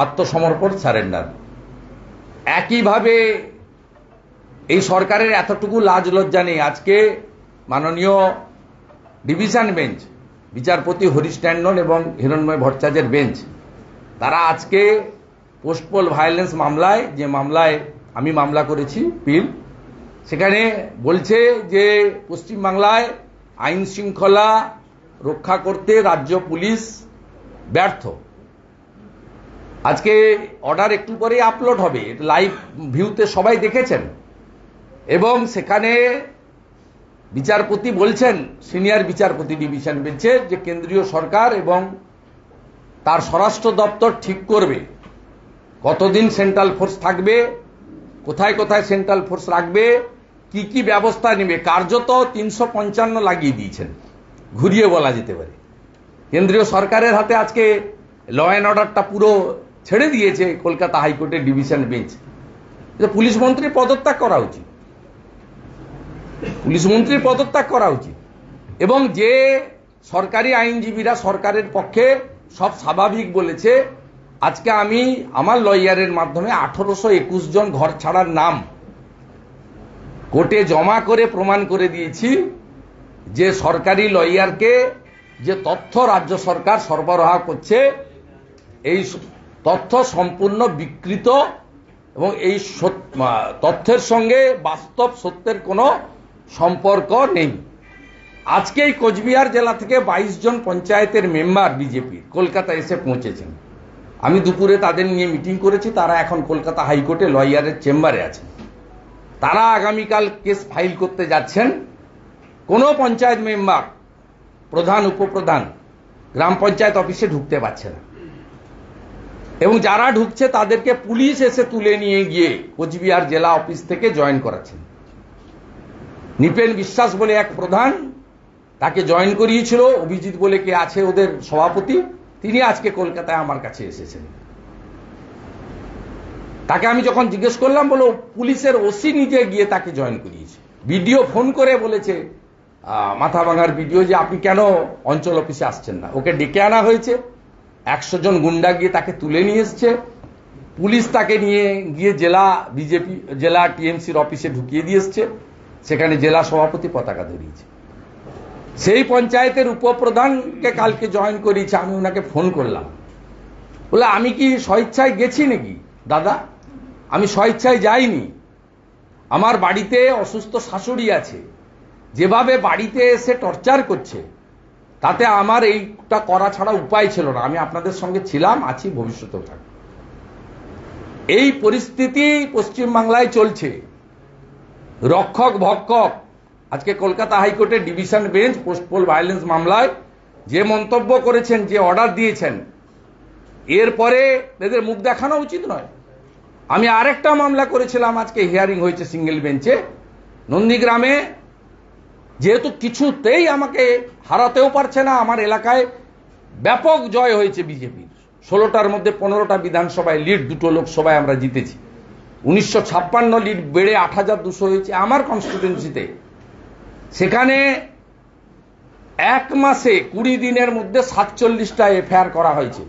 আত্মসমর্পণ, সারেন্ডার। একইভাবে এই সরকারের এতটুকু লাজ লজ্জা নেই। আজকে মাননীয় ডিভিশন বেঞ্চ, বিচারপতি হরিশ ট্যান্ডন এবং হিরণময় ভট্টাচার্যের বেঞ্চ, তারা আজকে পোস্টপোল ভায়োলেন্স মামলায়, যে মামলায় আমি মামলা করেছি পিল, সেখানে বলছে যে পশ্চিমবাংলায় আইন শৃঙ্খলা রক্ষা করতে রাজ্য পুলিশ ব্যর্থ। আজকে অর্ডার একটু পরে আপলোড হবে, লাইভ ভিউতে সবাই দেখেছেন, এবং সেখানে বিচারপতি বলছেন, সিনিয়র বিচারপতি ডিভিশন বেঞ্চে, যে কেন্দ্রীয় সরকার এবং তার স্বরাষ্ট্র দপ্তর ঠিক করবে কতদিন সেন্ট্রাল ফোর্স থাকবে, কোথায় কোথায় সেন্ট্রাল ফোর্স রাখবে, কি কি ব্যবস্থা নেবে। কার্যত 355 লাগিয়ে দিয়েছেন, ঘুরিয়ে বলা যেতে পারে। কেন্দ্রীয় সরকারের হাতে আজকে ল অ্যান্ড অর্ডারটা পুরো ছেড়ে দিয়েছে কলকাতা হাইকোর্টের ডিভিশন বেঞ্চ। পুলিশ মন্ত্রীর পদত্যাগ করা উচিত, পুলিশ মন্ত্রীর পদত্যাগ করা উচিত। এবং যে সরকারি আইনজীবীরা সরকারের পক্ষে সব স্বাভাবিক বলেছে, আজকে আমি আমার লয়ারের মাধ্যমে 1821 জন ঘর ছাড়ার নাম কোর্টে জমা করে প্রমাণ করে দিয়েছি যে সরকারি লয়ারকে যে তথ্য রাজ্য সরকার সরবরাহ করছে, এই তথ্য সম্পূর্ণ বিকৃত এবং এই তথ্যের সঙ্গে বাস্তব সত্যের কোনো সম্পর্ক নেই। আজকে এই কোচবিহার জেলা থেকে 22 জন পঞ্চায়েতের মেম্বার বিজেপির কলকাতা এসে পৌঁছেছেন। আমি দুপুরে তাদের নিয়ে মিটিং করেছি, তারা এখন কলকাতা হাইকোর্টে লয়ারের চেম্বারে আছেন। তারা আগামীকাল কেস ফাইল করতে যাচ্ছেন। কোনো পঞ্চায়েত মেম্বার, প্রধান, উপপ্রধান গ্রাম পঞ্চায়েত অফিসে ঢুকতে পারছে না, এবং যারা ঢুকছে তাদেরকে পুলিশ এসে তুলে নিয়ে গিয়ে কোচবিহার জেলা অফিস থেকে জয়েন করাচ্ছেন। নিপেন বিশ্বাস বলে এক প্রধান, তাকে জয়েন করিয়েছিল। অভিজিৎ বলে কে আছে ওদের সভাপতি, তিনি আজকে কলকাতায় আমার কাছে এসেছেন। তাকে আমি যখন জিজ্ঞেস করলাম, বলো পুলিশের ওসি নিজে গিয়ে তাকে জয়েন করিয়েছে। বিডিও ফোন করে বলেছে, মাথা ভাঙার ভিডিও, যে আপনি কেন অঞ্চল অফিসে আসছেন না। ওকে ডেকে আনা হয়েছে, 100 জন গুন্ডা গিয়ে তাকে তুলে নিয়ে এসছে। পুলিশ তাকে নিয়ে গিয়ে জেলা বিজেপি, জেলা টিএমসির অফিসে ঢুকিয়ে দিয়ে এসছে। সেখানে জেলা সভাপতি পতাকা ধরিয়েছে। সেই পঞ্চায়েতের উপপ্রধানকে কালকে জয়েন করিয়েছে। আমি ওনাকে ফোন করলাম, বলে আমি কি স্বেচ্ছায় গেছি নাকি? দাদা, আমি স্বেচ্ছায় যাইনি। আমার বাড়িতে অসুস্থ শাশুড়ি আছে, যেভাবে বাড়িতে এসে টর্চার করছে, তাতে আমার এইটা করা ছাড়া উপায় ছিল না। আমি আপনাদের সঙ্গে ছিলাম, আছি, ভবিষ্যতেও থাকব। এই পরিস্থিতি পশ্চিমবাংলায় চলছে। রক্ষক ভক্ষক, আজকে কলকাতা হাইকোর্টের ডিভিশন বেঞ্চ পোস্টপোল ভায়োলেন্স মামলায় যে মন্তব্য করেছেন, যে অর্ডার দিয়েছেন, এরপরে এদের মুখ দেখানো উচিত নয়। আমি আরেকটা মামলা করেছিলাম, আজকে হিয়ারিং হয়েছে সিঙ্গেল বেঞ্চে, নন্দীগ্রামে। যেহেতু কিছুতেই আমাকে হারাতেও পারছে না, আমার এলাকায় ব্যাপক জয় হয়েছে বিজেপির। 16টার মধ্যে 15টা বিধানসভায় লিড, 2টো লোকসভায় আমরা জিতেছি। 1956 লিড বেড়ে 8200 হয়েছে আমার কনস্টিটিউয়েন্সিতে। সেখানে এক মাসে 20 দিনের মধ্যে 47টা এফআইআর করা হয়েছে।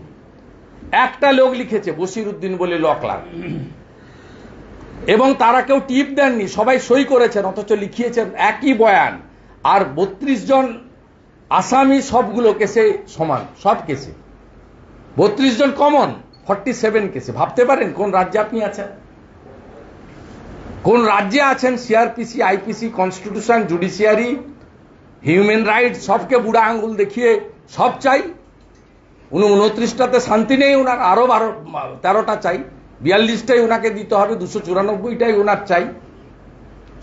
একটা লোক লিখেছে, বশির উদ্দিন বলে ল ক্লার্ক, এবং তারা কেউ টিপ দেননি, সবাই সই করেছেন, অথচ লিখিয়েছেন একই বয়ান। আর 32 জন আসামি, সবগুলো কেসে সমান, সব কেসে 32 জন কমন, 47 কেসে। ভাবতে পারেন কোন রাজ্যে আপনি আছেন, কোন রাজ্যে আছেন। CrPC, IPC, constitution, judiciary, human rights, সবকে বুড়া আঙ্গুল দেখিয়ে সব চাই। 29টাতে শান্তি নেই ওনার, আরো 13টা চাই। 42টাই ওনাকে দিতে হবে, 294টাই ওনার চাই।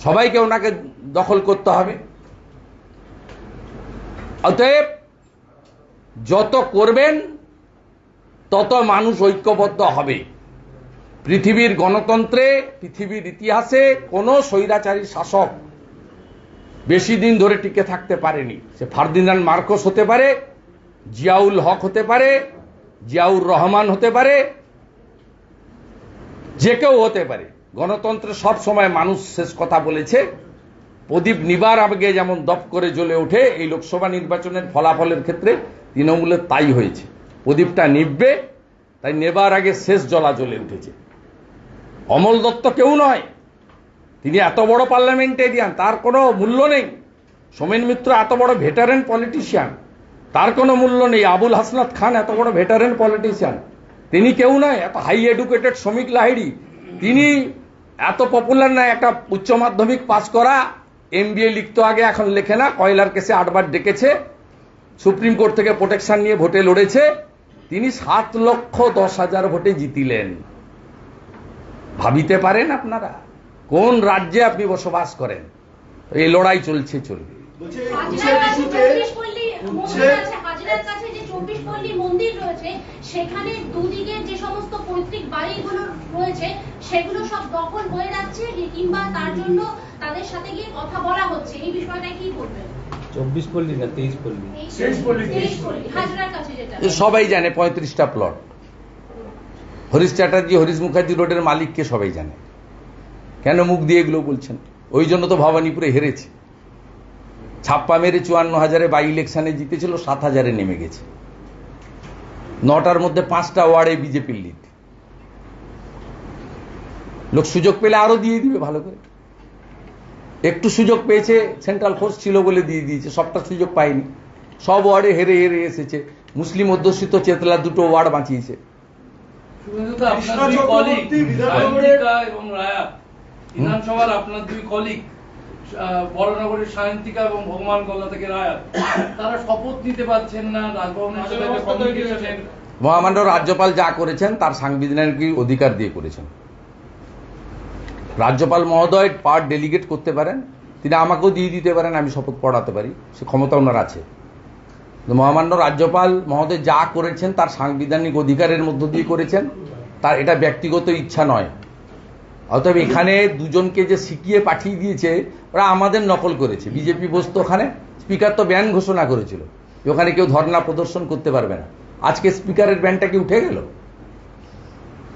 সবাইকে ওনাকে দখল করতে হবে। অতএব যত করবেন তত মানুষ ঐক্যবদ্ধ হবে। পৃথিবীর গণতন্ত্রে, পৃথিবীর ইতিহাসে কোনো স্বৈরাচারী শাসক বেশি দিন ধরে টিকে থাকতে পারেনি। সে ফার্দিনান্ড মার্কোস হতে পারে, জিয়াউল হক হতে পারে, জিয়াউর রহমান হতে পারে, যে কেউ হতে পারে। গণতন্ত্রে সব সময় মানুষ শেষ কথা বলেছে। প্রদীপ নিবার আগে যেমন দপ করে জ্বলে ওঠে, এই লোকসভা নির্বাচনের ফলাফলের ক্ষেত্রে তৃণমূলের তাই হয়েছে। প্রদীপটা নিববে, তাই নেবার আগে শেষ জ্বলা জ্বলে উঠেছে। অমল দত্ত কেউ নয়, তিনি এত বড় পার্লামেন্টেরিয়ান, তার কোনো মূল্য নেই। সোমেন মিত্র এত বড় ভেটারেন পলিটিশিয়ান, তার কোনো মূল্য নেই। আবুল হাসনাত খান এত বড় ভেটারেন পলিটিশিয়ান, তিনি কেউ নয়। এত হাই এডুকেটেড শ্রমিক লাহিড়ী, তিনি এত পপুলার নয়। একটা উচ্চ মাধ্যমিক পাস করা, MBA লিখতো আগে, এখন লেখে না। কয়লার কেসে 8 বার ডেকেছে, সুপ্রিম কোর্ট থেকে প্রোটেকশন নিয়ে ভোটে লড়েছে। তিনি 7,10,000 ভোটে জিতিলেন। ভাবিতে পারেন আপনারা কোন রাজ্যে আপনি বসবাস করেন? এই লড়াই চলবে। বলছে এই উচ্ছেদ ইস্যুতে উচ্ছেদ হাজরার কাছে যে 24 পল্লী মন্দির রয়েছে, সেখানে দুদিকে যে সমস্ত পৈতৃক বাড়িগুলো রয়েছে সেগুলো সব দখল হয়ে যাচ্ছে, কিংবা তার জন্য তাদের সাথে গিয়ে কথা বলা হচ্ছে। এই বিষয়টা কি বলবেন? 24 পল্লী না 23 পল্লী। 23 পল্লী হাজরার কাছে যেটা সবাই জানে 35টা প্লট। হরিশ চ্যাটার্জি, হরিশ মুখার্জি রোডের মালিককে সবাই জানে। কেন মুখ দিয়ে এগুলো বলছেন? ওই জন্য তো ভবানীপুরে হেরেছে। ছাপ্পা মেরে 54,000-এ বাই ইলেকশনে জিতেছিল, 7,000-এ নেমে গেছে। 9টার মধ্যে 5টা ওয়ার্ডে বিজেপির লিড। লোক সুযোগ পেলে আরো দিয়ে দিবে ভালো করে। একটু সুযোগ পেয়েছে, সেন্ট্রাল ফোর্স ছিল বলে দিয়ে দিয়েছে, সবটা সুযোগ পায়নি। সব ওয়ার্ডে হেরে হেরে এসেছে। মুসলিম অধ্যুষিত চেতলা 2টো ওয়ার্ড বাঁচিয়েছে। আপনার দুই কলিগ সায়ন্তিকা এবং রায়া, বিধানসভার আপনার দুই কলিগ বড়নগরের সায়ন্তিকা এবং ভগবান গল্লা থেকে রায়া, তারা শপথ নিতে পারছেন না। রাজভবনের সাথে কমিউনিকেশনের মহামান্য রাজ্যপাল যা করেছেন তার সাংবিধানিক অধিকার দিয়ে করেছেন। রাজ্যপাল মহোদয় পার্ট ডেলিগেট করতে পারেন, তিনি আমাকেও দিয়ে দিতে পারেন, আমি শপথ পড়াতে পারি, সে ক্ষমতা ওনার আছে। মহামান্য রাজ্যপাল মহোদয় যা করেছেন তার সাংবিধানিক অধিকারের মধ্য দিয়ে করেছেন, তার এটা ব্যক্তিগত ইচ্ছা নয়। অতএব এখানে দুজনকে যে শিখিয়ে পাঠিয়ে দিয়েছে, ওরা আমাদের নকল করেছে। বিজেপি বসতো ওখানে, স্পিকার তো ব্যান ঘোষণা করেছিল, ওখানে কেউ ধর্ণা প্রদর্শন করতে পারবে না। আজকে স্পিকারের ব্যানটা কি উঠে গেল?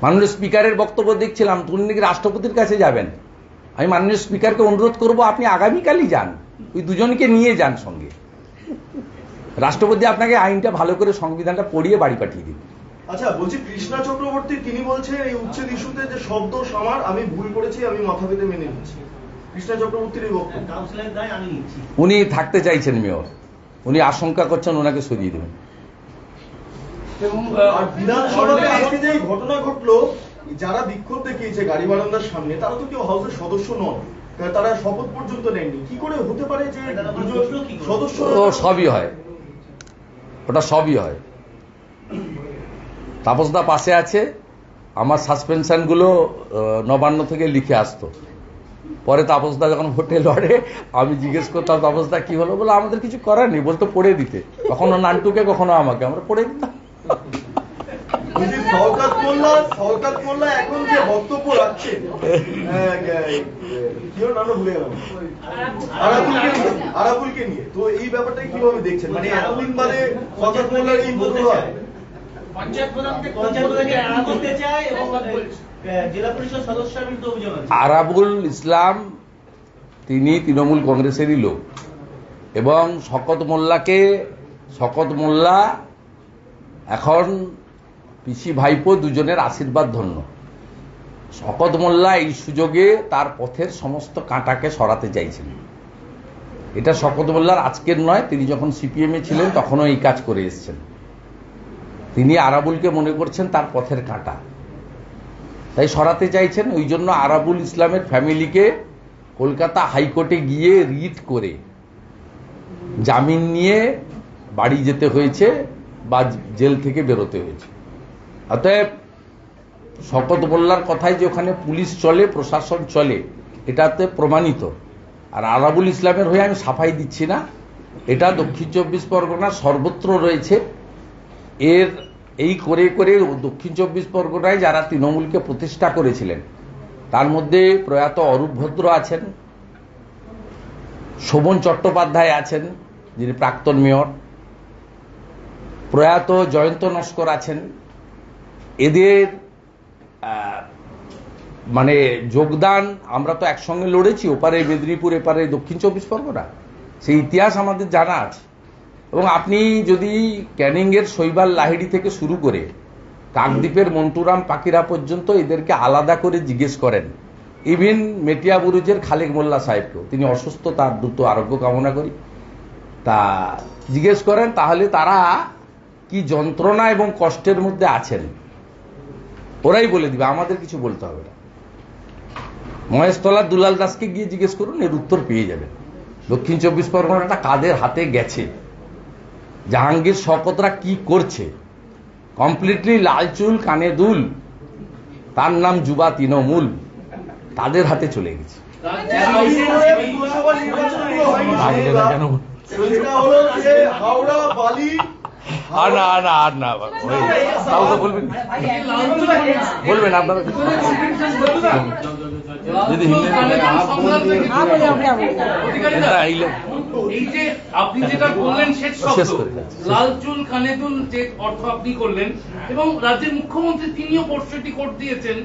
মাননীয় স্পিকারের বক্তব্য দেখছিলাম, উনি নাকি রাষ্ট্রপতির কাছে যাবেন। আমি মাননীয় স্পিকারকে অনুরোধ করব, আপনি আগামীকালই যান, ওই দুজনকে নিয়ে যান সঙ্গে। রাষ্ট্রপতি আপনাকে আইনটা ভালো করে, সংবিধানটা পড়িয়ে বাড়ি পাঠিয়ে দিন। আচ্ছা, বলছি কৃষ্ণা চক্রবর্তী তিনি বলছেন এই উচ্ছেদ ইস্যুতে যে শব্দ আমার, আমি ভুল করেছি, আমি মাথা পেতে মেনে নিচ্ছি। কৃষ্ণা চক্রবর্তীর এই বক্তব্য, কাউন্সিলের দায় আমি নিচ্ছি। উনি থাকতে চাইছেন মেয়র, উনি আশঙ্কা করছেন ওনাকে সরিয়ে দেবেন। এবং আর বিধানসভাতে আজকে যে ঘটনা ঘটলো, যারা বিক্ষোভ দেখিয়েছে গাড়ি বারান্দার সামনে, তারা তো কেউ হাউসের সদস্য নন, তারা শপথ পর্যন্ত নেননি। কি করে হতে পারে যে দুজন সদস্য? ও সবই হয়, ওটা সবই হয়। তাপসদা পাশে আছে, আমার সাসপেনশনগুলো নবান্ন থেকে লিখে আসতো। পরে তাপসদা যখন ভোটে লড়ে, আমি জিজ্ঞেস করতাম, তাপসদা কি হলো? বলে আমাদের কিছু করার নেই, বলতো পড়ে দিতে। কখনো নান্টুকে, কখনো আমাকে, আমরা পড়ে দিতাম। শওকত মোল্লা এখন যে বক্তব্য রাখছেন, কি ওর নামটা ভুলে গেলাম, আরাবুলকে নিয়ে, তো এই ব্যাপারটা কিভাবে দেখছেন? মানে এতদিন বাদে শওকত মোল্লার এই বদল হয়। পঞ্চায়েত প্রধানকে আড়া করতে চায় এবং জেলা পরিষদ সদস্যের বিরুদ্ধে অভিযোগ আছে। আরাবুল ইসলাম তিনি তৃণমূল কংগ্রেসেরই লোক, এবং শওকত মোল্লা এখন পিসি ভাইপো দুজনের আশীর্বাদ ধন্য। শওকত মোল্লা এই সুযোগে তার পথের সমস্ত কাঁটাকে সরাতে চাইছেন। এটা শওকত মোল্লার আজকের নয়, তিনি যখন সিপিএমে ছিলেন তখনও এই কাজ করে এসেছেন। তিনি আরাবুলকে মনে করছেন তার পথের কাঁটা, তাই সরাতে চাইছেন। ওই জন্য আরাবুল ইসলামের ফ্যামিলিকে কলকাতা হাইকোর্টে গিয়ে রিট করে জামিন নিয়ে বাড়ি যেতে হয়েছে বা জেল থেকে বেরোতে হয়েছে। অতএব শওকত মোল্লার কথায় যে ওখানে পুলিশ চলে, প্রশাসন চলে, এটাতে প্রমাণিত। আর আরাবুল ইসলামের হয়ে আমি সাফাই দিচ্ছি না, এটা দক্ষিণ 24 পরগনা সর্বত্র রয়েছে। এই করে করে দক্ষিণ 24 পরগনায় যারা তৃণমূলকে প্রতিষ্ঠা করেছিলেন, তার মধ্যে প্রয়াত অরূপ ভদ্র আছেন, শোভন চট্টোপাধ্যায় আছেন যিনি প্রাক্তন মেয়র, প্রয়াত জয়ন্ত নস্কর আছেন। এদের মানে যোগদান, আমরা তো একসঙ্গে লড়েছি, ওপারে মেদিনীপুর, এপারে দক্ষিণ 24 পরগনা, সেই ইতিহাস আমাদের জানা আছে। এবং আপনি যদি ক্যানিংয়ের শৈবাল লাহিড়ী থেকে শুরু করে কাকদ্বীপের মন্টুরাম পাখিরা পর্যন্ত এদেরকে আলাদা করে জিজ্ঞেস করেন, ইভিন মেটিয়া বুরুজের খালেক মোল্লা সাহেবকেও, তিনি অসুস্থ, তার দ্রুত আরোগ্য কামনা করি, তা জিজ্ঞেস করেন, তাহলে তারা কি যন্ত্রণা এবং কষ্টের মধ্যে আছেন ওরাই বলে দিবে, আমাদের কিছু বলতে হবে না। মহেশতলা দুলাল দাসকে গিয়ে জিজ্ঞেস করুন, এর উত্তর পেয়ে যাবেন। দক্ষিণ 24 পরগনাটা কাদের হাতে গেছে, জাহাঙ্গীর শওকতরা কি করছে, কমপ্লিটলি লাল চুল কানে দুল, তার নাম যুবা তৃণমূল, তাদের হাতে চলে গেছে। সেটা হলো যে হাওড়া বালি আর না তাও তো বলবেন আপনারা যদি এই যে আপনি যেটা বললেন শেষ শব্দ লাল চুল কানে দুল, যে অর্থ আপনি করলেন, এবং রাজ্যের মুখ্যমন্ত্রী তিনিও পরশুটি কোট দিয়েছেন,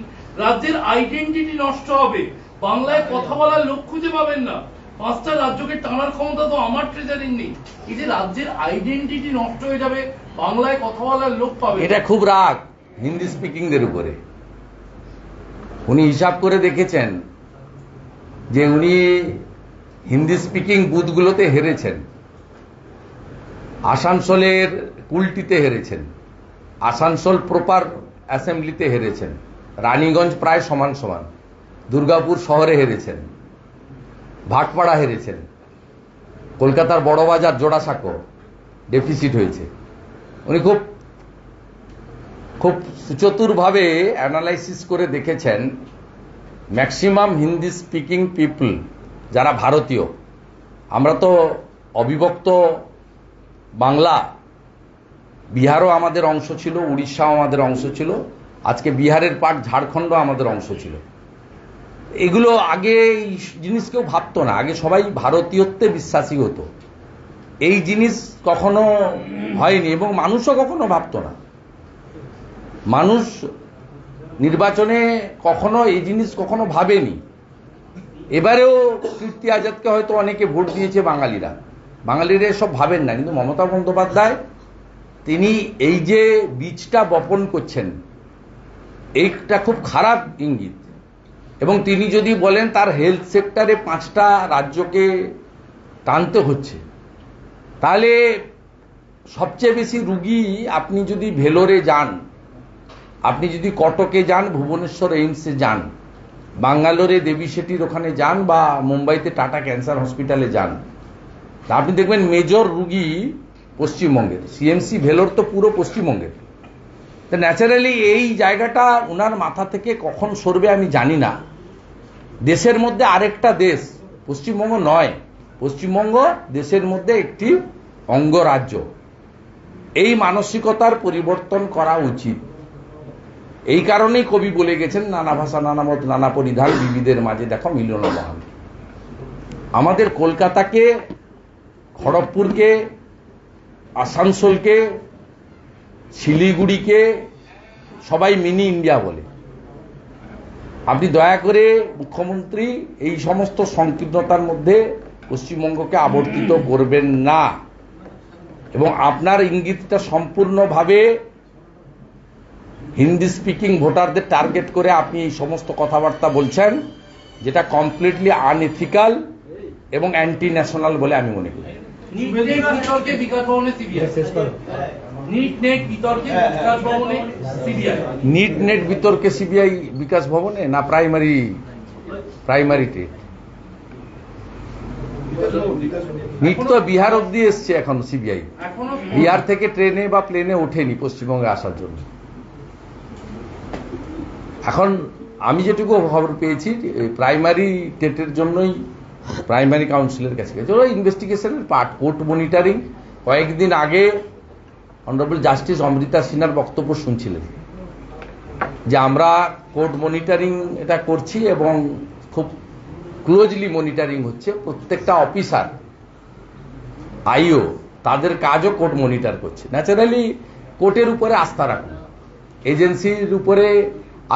রাজ্যের আইডেন্টিটি নষ্ট হবে, বাংলায় কথা বলার লোক খুঁজে পাবেন না, 5টা রাজ্যকে টানার ক্ষমতা তো আমার ট্রেজারির নেই। এই যে রাজ্যের আইডেন্টিটি নষ্ট হয়ে যাবে, বাংলায় কথা বলার লোক পাবে, এটা খুব রাগ হিন্দি স্পিকিংদের উপরে। উনি হিসাব করে দেখেছেন যে উনি হিন্দি স্পিকিং বুথগুলোতে হেরেছেন, আসানসোলের কুলটিতে হেরেছেন, আসানসোল প্রপার অ্যাসেম্বলিতে হেরেছেন, রানীগঞ্জ প্রায় সমান সমান, দুর্গাপুর শহরে হেরেছেন, ভাটপাড়া হেরেছেন, কলকাতার বড়বাজার জোড়াসাঁকো ডেফিসিট হয়েছে। উনি খুব খুব সুচতুরভাবে অ্যানালাইসিস করে দেখেছেন ম্যাক্সিমাম হিন্দি স্পিকিং পিপল যারা ভারতীয়, আমরা তো অবিভক্ত বাংলা, বিহারও আমাদের অংশ ছিল, উড়িষ্যাও আমাদের অংশ ছিল, আজকে বিহারের পার্ট ঝাড়খণ্ড আমাদের অংশ ছিল। এগুলো আগে এই জিনিস কেউ ভাবতো না, আগে সবাই ভারতীয়ত্বে বিশ্বাসী হতো, এই জিনিস কখনো হয়নি এবং মানুষও কখনো ভাবতো না। মানুষ নির্বাচনে কখনো এই জিনিস কখনো ভাবেনি। এবারেও কীর্তি আজাদকে হয়তো অনেকে ভোট দিয়েছে বাঙালিরা, বাঙালিরা এসব ভাবেন না, কিন্তু মমতা বন্দ্যোপাধ্যায় তিনি এই যে বীজটা বপন করছেন, এইটা খুব খারাপ ইঙ্গিত। এবং তিনি যদি বলেন তার হেলথ সেক্টরে 5টা রাজ্যকে টানতে হচ্ছে, তাহলে সবচেয়ে বেশি রুগী আপনি যদি ভেলোরে যান, আপনি যদি কটকে যান, ভুবনেশ্বর এইমসে যান, বাঙ্গালোরে দেবী শেঠির ওখানে যান, বা মুম্বাইতে টাটা ক্যান্সার হসপিটালে যান, তা আপনি দেখবেন মেজর রুগী পশ্চিমবঙ্গের। সিএমসি ভেলোর তো পুরো পশ্চিমবঙ্গের। তো ন্যাচারালি এই জায়গাটা ওনার মাথা থেকে কখন সরবে আমি জানি না। দেশের মধ্যে আরেকটা দেশ, পশ্চিমবঙ্গ নয়, পশ্চিমবঙ্গ দেশের মধ্যে একটি অঙ্গরাজ্য। এই মানসিকতার পরিবর্তন করা উচিত। এই কারণেই কবি বলে গেছেন, নানা ভাষা নানা মত নানা পরিধান, বিবিধের মাঝে দেখো মিলন মহান। আমাদের কলকাতাকে, খড়গপুরকে, আসানসোলকে, শিলিগুড়িকে সবাই মিনি ইন্ডিয়া বলে। আপনি দয়া করে মুখ্যমন্ত্রী এই সমস্ত সংকীর্ণতার মধ্যে পশ্চিমবঙ্গকে আবর্তিত করবেন না, এবং আপনার ইঙ্গিতটা সম্পূর্ণভাবে হিন্দি স্পিকিং ভোটারদের টার্গেট করে আপনি এই সমস্ত কথাবার্তা বলছেন, যেটা কমপ্লিটলি আনএথিক্যাল এবং অ্যান্টি ন্যাশনাল বলে আমি মনে করি। নিট নেট বিতর্কে সিবিআই বিকাশ ভবনে না প্রাইমারিতে? নিট তো বিহার অব্দি এসছে এখন সিবিআই, বিহার থেকে ট্রেনে বা প্লেনে ওঠেনি পশ্চিমবঙ্গে আসার জন্য। এখন আমি যেটুকু খবর পেয়েছি, প্রাইমারি টেটের জন্যই প্রাইমারি কাউন্সিলের কাছে গেছে, ওরা ইনভেস্টিগেশনের পার্ট, কোর্ট মনিটরিং। কয়েকদিন আগে অনারেবল জাস্টিস অমৃতা সিনহার বক্তব্য শুনছিলেন যে আমরা কোর্ট মনিটরিং এটা করছি এবং খুব ক্লোজলি মনিটরিং হচ্ছে, প্রত্যেকটা অফিসার আইও তাদের কাজও কোর্ট মনিটর করছে। ন্যাচারালি কোর্টের উপরে আস্থা রাখুন, এজেন্সির উপরে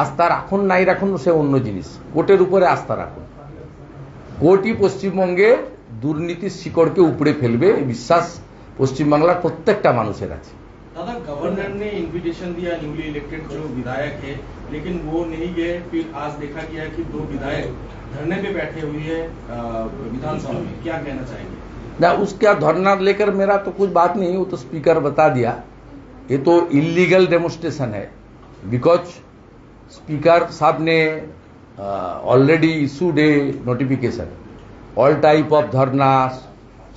আস্থা রাখুন নাই রাখুন সে অন্য জিনিস, কোর্টের উপরে আস্থা রাখুন। কোর্টই পশ্চিমবঙ্গে দুর্নীতির শিকড়কে উপড়ে ফেলবে, বিশ্বাস পশ্চিমবাংলার প্রত্যেকটা মানুষের আছে। दादा गवर्नर ने इनविटेशन दिया न्यूली इलेक्टेड जो विधायक है, लेकिन वो नहीं गए। फिर आज देखा गया कि 2 विधायक धरने पे बैठे हुए हैं विधानसभा में, क्या कहना चाहेंगे? ना उसका धरना लेकर मेरा तो कुछ बात नहीं, वो तो स्पीकर बता दिया। ये तो इलीगल डेमोन्स्ट्रेशन है, बिकॉज स्पीकर साहब ने already issued A notification, all type of धरना,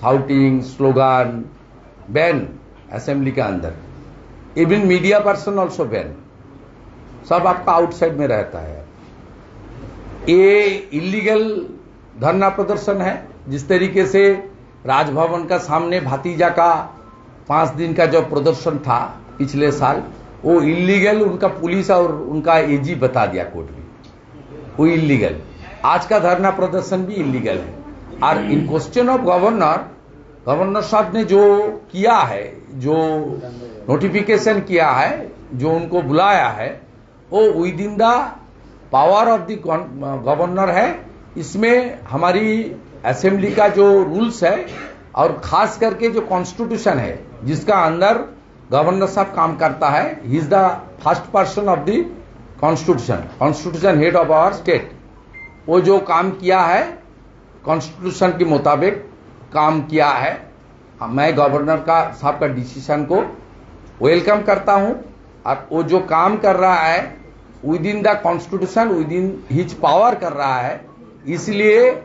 शाउटिंग, स्लोगन बैन असेंबली के अंदर, even media person also ban, सब आपका आउटसाइड में रहता है। ये इलीगल धरना प्रदर्शन है। जिस तरीके से राजभवन का सामने भतीजा का 5 दिन का जो प्रदर्शन था पिछले साल, वो इलीगल, उनका पुलिस और उनका एजी बता दिया कोर्ट में, वो इलीगल। आज का धरना प्रदर्शन भी इलीगल है। और इन क्वेश्चन ऑफ गवर्नर साहब ने जो किया है, जो नोटिफिकेशन किया है, जो उनको बुलाया है, वो with in the power of the governor है। इसमें हमारी असेंबली का जो रूल्स है और खास करके जो कॉन्स्टिट्यूशन है जिसका अंदर गवर्नर साहब काम करता है, he is the first person of the constitution head of our state. वो जो काम किया है कॉन्स्टिट्यूशन के मुताबिक काम किया है। मैं गवर्नर का साहब का डिसीजन को वेलकम करता हूं, और वो जो काम कर रहा है with in the constitution, with in his power कर रहा है, इसलिए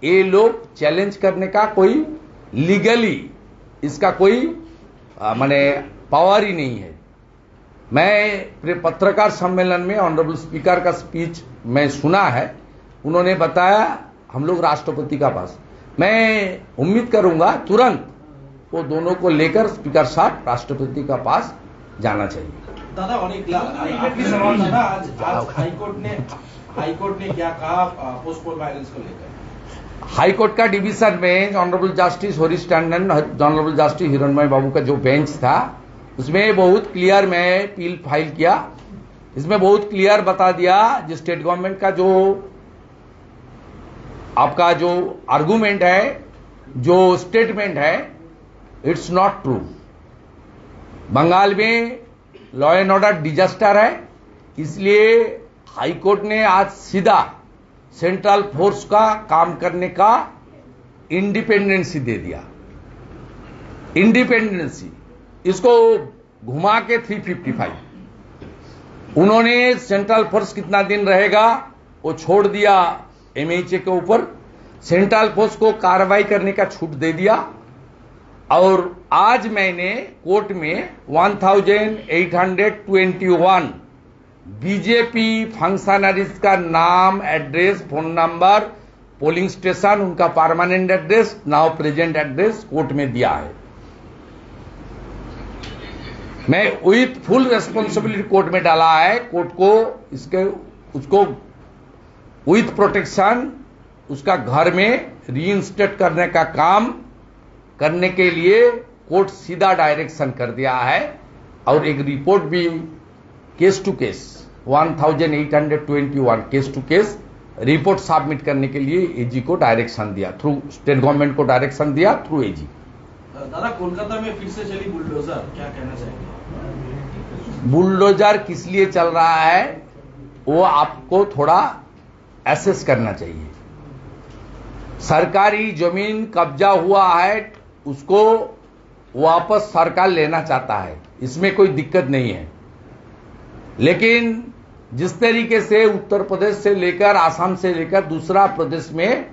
ये लोग चैलेंज करने का कोई लीगली इसका कोई माने पावर ही नहीं है। मैं पत्रकार सम्मेलन में ऑनरेबल स्पीकर का स्पीच मैं सुना है, उन्होंने बताया हम लोग राष्ट्रपति का पास, मैं उम्मीद करूंगा तुरंत वो दोनों को लेकर स्पीकर साहब राष्ट्रपति का पास जाना चाहिए। दादा और एक आखिरी सवाल था, आज हाईकोर्ट ने क्या कहा पोस्टपोल वायलेंस को लेकर? हाईकोर्ट का division bench honourable justice Harish Tandon, honourable justice Hiranmay बाबू का जो बेंच था, उसमें बहुत क्लियर मैं अपील फाइल किया। इसमें बहुत क्लियर बता दिया जो स्टेट गवर्नमेंट का जो आपका जो आर्गुमेंट है, जो स्टेटमेंट है, इट्स नॉट ट्रू। बंगाल में लॉ एंड ऑर्डर डिजास्टर है, इसलिए हाईकोर्ट ने आज सीधा सेंट्रल फोर्स का काम करने का इंडिपेंडेंसी दे दिया। इंडिपेंडेंसी इसको घुमा के 355, उन्होंने सेंट्रल फोर्स कितना दिन रहेगा वो छोड़ दिया एमएचए के ऊपर, सेंट्रल फोर्स को कार्रवाई करने का छूट दे दिया। और आज मैंने कोर्ट में 1821 बीजेपी फंक्शनरीज का नाम, address, phone number, polling station, उनका permanent address, now present address court में दिया है। मैं विथ फुल रेस्पॉन्सिबिलिटी कोर्ट में डाला है, कोर्ट को उसको विथ प्रोटेक्शन उसका घर में रीइंस्टेट करने का काम करने के लिए कोर्ट सीधा डायरेक्शन कर दिया है। और एक रिपोर्ट भी case to case 1821 case to case report submit करने के लिए एजी को डायरेक्शन दिया, थ्रू स्टेट गवर्नमेंट को डायरेक्शन दिया थ्रू एजी। दादा कोलकाता में फिर से चली बुलडोजर, क्या कहना चाहेंगे? बुलडोजर किस लिए चल रहा है वो आपको थोड़ा एसेस करना चाहिए। सरकारी जमीन कब्जा हुआ है, उसको वापस सरकार लेना चाहता है, इसमें कोई दिक्कत नहीं है। लेकिन जिस तरीके से उत्तर प्रदेश से लेकर आसाम से लेकर दूसरा प्रदेश में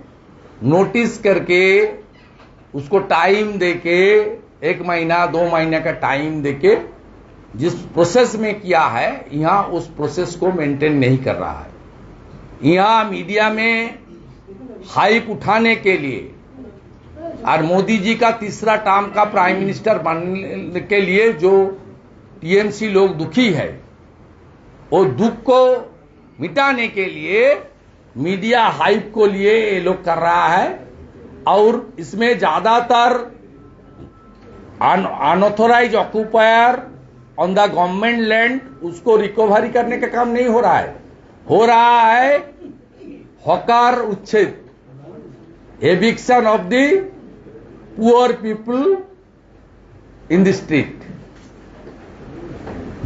नोटिस करके उसको टाइम देके 1 महीना 2 महीने का टाइम देके जिस प्रोसेस में किया है, यहां उस प्रोसेस को मेंटेन नहीं कर रहा है। यहां मीडिया में हाइप उठाने के लिए और मोदी जी का तीसरा टर्म का प्राइम मिनिस्टर बनने के लिए जो टीएमसी लोग दुखी है, वो दुख को मिटाने के लिए मीडिया हाइप को लिए ये लोग कर रहा है। और इसमें ज्यादातर unauthorise occupier on the government land उसको रिकवरी करने का काम नहीं हो रहा है, हो रहा है हकार उच्छेद, eviction of the poor people in the street.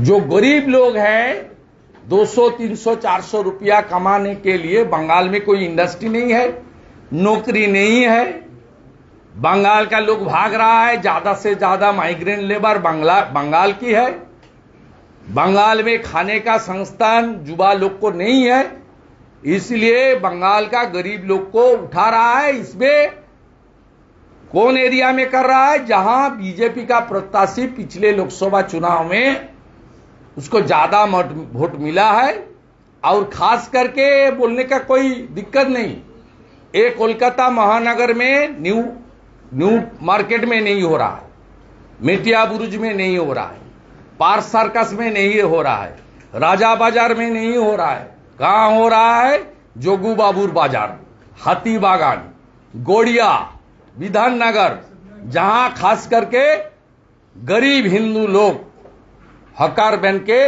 जो गरीब लोग हैं 200, 300, 400 रुपया कमाने के लिए बंगाल में कोई इंडस्ट्री नहीं है, नौकरी नहीं है, बंगाल का लोग भाग रहा है, ज्यादा से ज्यादा माइग्रेंट लेबर बंगाल की है, बंगाल में खाने का संस्थान युवा लोग को नहीं है, इसलिए बंगाल का गरीब लोग को उठा रहा है। इसमें कौन एरिया में कर रहा है? जहां बीजेपी का प्रत्याशी पिछले लोकसभा चुनाव में उसको ज्यादा वोट मिला है, और खास करके बोलने का कोई दिक्कत नहीं, ये कोलकाता महानगर में न्यू मार्केट में नहीं हो रहा है, मेटिया बुरुज में नहीं हो रहा है, पार्क सर्कस में नहीं हो रहा है, राजा बाजार में नहीं हो रहा है, कहां हो रहा है? जोगू बाबूर बाजार, हाथी बागान, गोड़िया, विधाननगर, जहां खास करके गरीब हिंदू लोग हकार बन के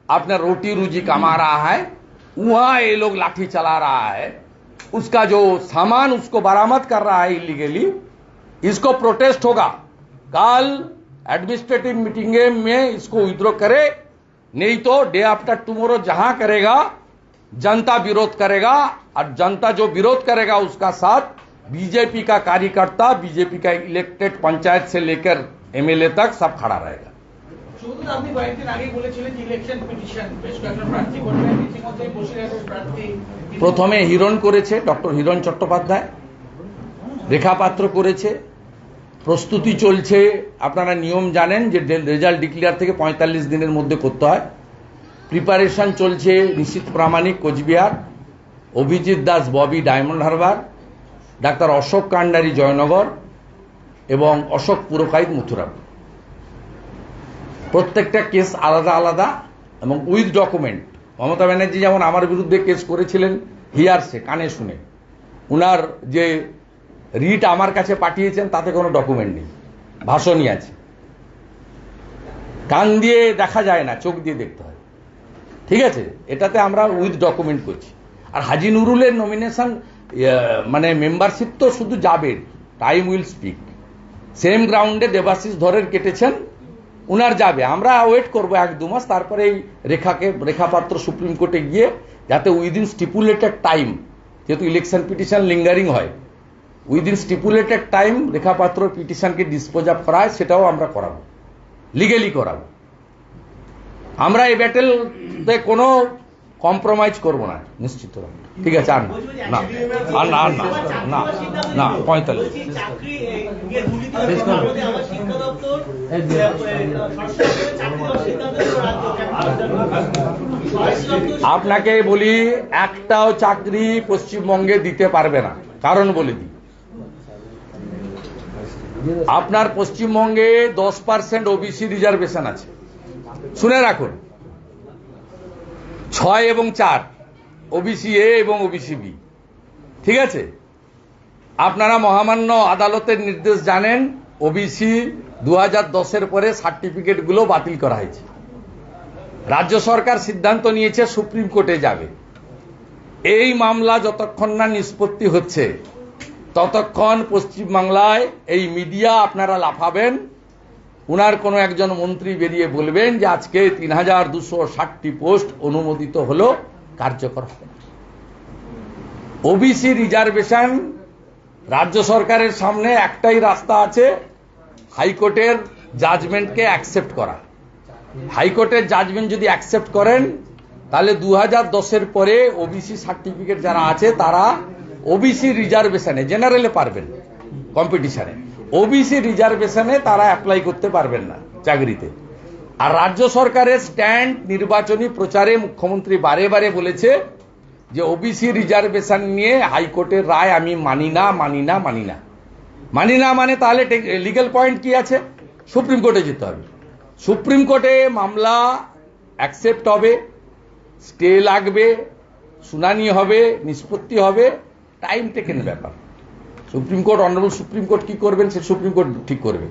अपना रोटी रोजी कमा रहा है, वहां ये लोग लाठी चला रहा है, उसका जो सामान उसको बरामद कर रहा है इलीगली। इसको प्रोटेस्ट होगा, कल एडमिनिस्ट्रेटिव मीटिंग में इसको विड्रॉ करे, नहीं तो डे आफ्टर टुमारो जहां करेगा जनता विरोध करेगा, और जनता जो विरोध करेगा उसका साथ बीजेपी का कार्यकर्ता, बीजेपी का इलेक्टेड पंचायत से लेकर एमएलए तक सब खड़ा रहेगा। শুধু আপনি কয়েকদিন আগে বলেছিলেন যে ইলেকশন পিটিশন বেশ কয়েকজন প্রার্থী করবেন, ইতিমধ্যে বসিরহাটের প্রার্থী প্রথমে হিরণ করেছে, ডক্টর হিরণ চট্টোপাধ্যায়, রেখা পাত্র করেছে, প্রস্তুতি চলছে। আপনারা নিয়ম জানেন যে রেজাল্ট ডিক্লেয়ার থেকে 45 দিনের মধ্যে করতে হয়। প্রিপারেশন চলছে নিশীথ প্রামাণিক কোচবিহার, অভিজিৎ দাস ববি ডায়মন্ড হারবার, ডাক্তার অশোক কান্ডারি জয়নগর এবং অশোক পুরকাইত মথুরাপুর। প্রত্যেকটা কেস আলাদা আলাদা এবং উইথ ডকুমেন্ট। মমতা ব্যানার্জি যেমন আমার বিরুদ্ধে কেস করেছিলেন হিয়ারসে, কানে শুনে, উনার যে রিট আমার কাছে পাঠিয়েছেন তাতে কোনো ডকুমেন্ট নেই, ভাষণই আছে। কান দিয়ে দেখা যায় না, চোখ দিয়ে দেখতে হয়, ঠিক আছে? এটাতে আমরা উইথ ডকুমেন্ট করছি। আর হাজি নুরুলের নমিনেশন মানে মেম্বারশিপ তো শুধু যাবে, টাইম উইল স্পিক। সেম গ্রাউন্ডে দেবাশিস ধরের কেটেছেন, উনার যাবে। আমরা ওয়েট করবো 1-2 মাস, তারপরে এই রেখাপাত্র সুপ্রিম কোর্টে গিয়ে যাতে উইদিন স্টিপুলেটেড টাইম, যেহেতু ইলেকশন পিটিশন লিঙ্গারিং হয়, উইদিন স্টিপুলেটেড টাইম রেখাপাত্র পিটিশনকে ডিসপোজ অফ করা হয়, সেটাও আমরা করাবো, লিগেলি করাবো। আমরা এই ব্যাটেলতে কোনো কম্প্রোমাইজ করবো না, নিশ্চিত। ঠিক আছে, আর না আর না আর না না না 45। আপনাকে বলি, একটাও চাকরি পশ্চিমবঙ্গে দিতে পারবে না। কারণ বলে দিই, আপনার পশ্চিমবঙ্গে 10% ওবিসি রিজার্ভেশন আছে, শুনে রাখুন। 6 এবং 4 ওবিসি এ এবং ওবিসি বি, ঠিক আছে? আপনারা মহামান্য আদালতের নির্দেশ জানেন, ওবিসি 2010-এর পরে সার্টিফিকেটগুলো বাতিল করা হয়েছে। রাজ্য সরকার সিদ্ধান্ত নিয়েছে সুপ্রিম কোর্টে যাবে। এই মামলা যতক্ষণ না নিষ্পত্তি হচ্ছে ততক্ষণ পশ্চিমবাংলায় এই মিডিয়া আপনারা লাফাবেন, উনার কোনো একজন মন্ত্রী বেরিয়ে বলবেন যে আজকে 3260টি পোস্ট অনুমোদিত হলো, কার্যকর হবে না। ওবিসি রিজার্ভেশন রাজ্য সরকারের সামনে একটাই রাস্তা আছে, হাইকোর্টের জাজমেন্টকে অ্যাকসেপ্ট করা। হাইকোর্টের জাজমেন্ট যদি অ্যাকসেপ্ট করেন, তাহলে 2010-এর পরে ওবিসি সার্টিফিকেট যারা আছে তারা ওবিসি রিজার্ভেশনে, জেনারেলে পারবেন কম্পিটিশনে, ওবিসি রিজার্ভেশনে তারা অ্যাপ্লাই করতে পারবেন না চাকরিতে। আর রাজ্য সরকারের স্ট্যান্ড নির্বাচনী প্রচারে মুখ্যমন্ত্রী বারে বারে বলেছে যে ওবিসি রিজার্ভেশন নিয়ে হাইকোর্টের রায় আমি মানি না, মানি না, মানি না। মানি না মানে তাহলে লিগ্যাল পয়েন্ট কি আছে? সুপ্রিম কোর্টে যেতে হবে। সুপ্রিম কোর্টে মামলা অ্যাকসেপ্ট হবে, স্টে লাগবে, শুনানি হবে, নিষ্পত্তি হবে, টাইম টেকেন ব্যাপার। Supreme Court, honourable Supreme Court কি করবেন সে সুপ্রিম কোর্ট ঠিক করবে।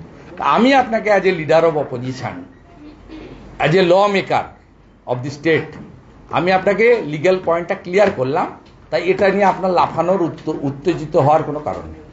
আমি আপনাকে as a leader of opposition, as a lawmaker of the state, আমি আপনাকে লিগ্যাল পয়েন্টটা ক্লিয়ার করলাম। তাই এটা নিয়ে আপনার লাফানোর, উত্তেজিত হওয়ার কোনো কারণ নেই।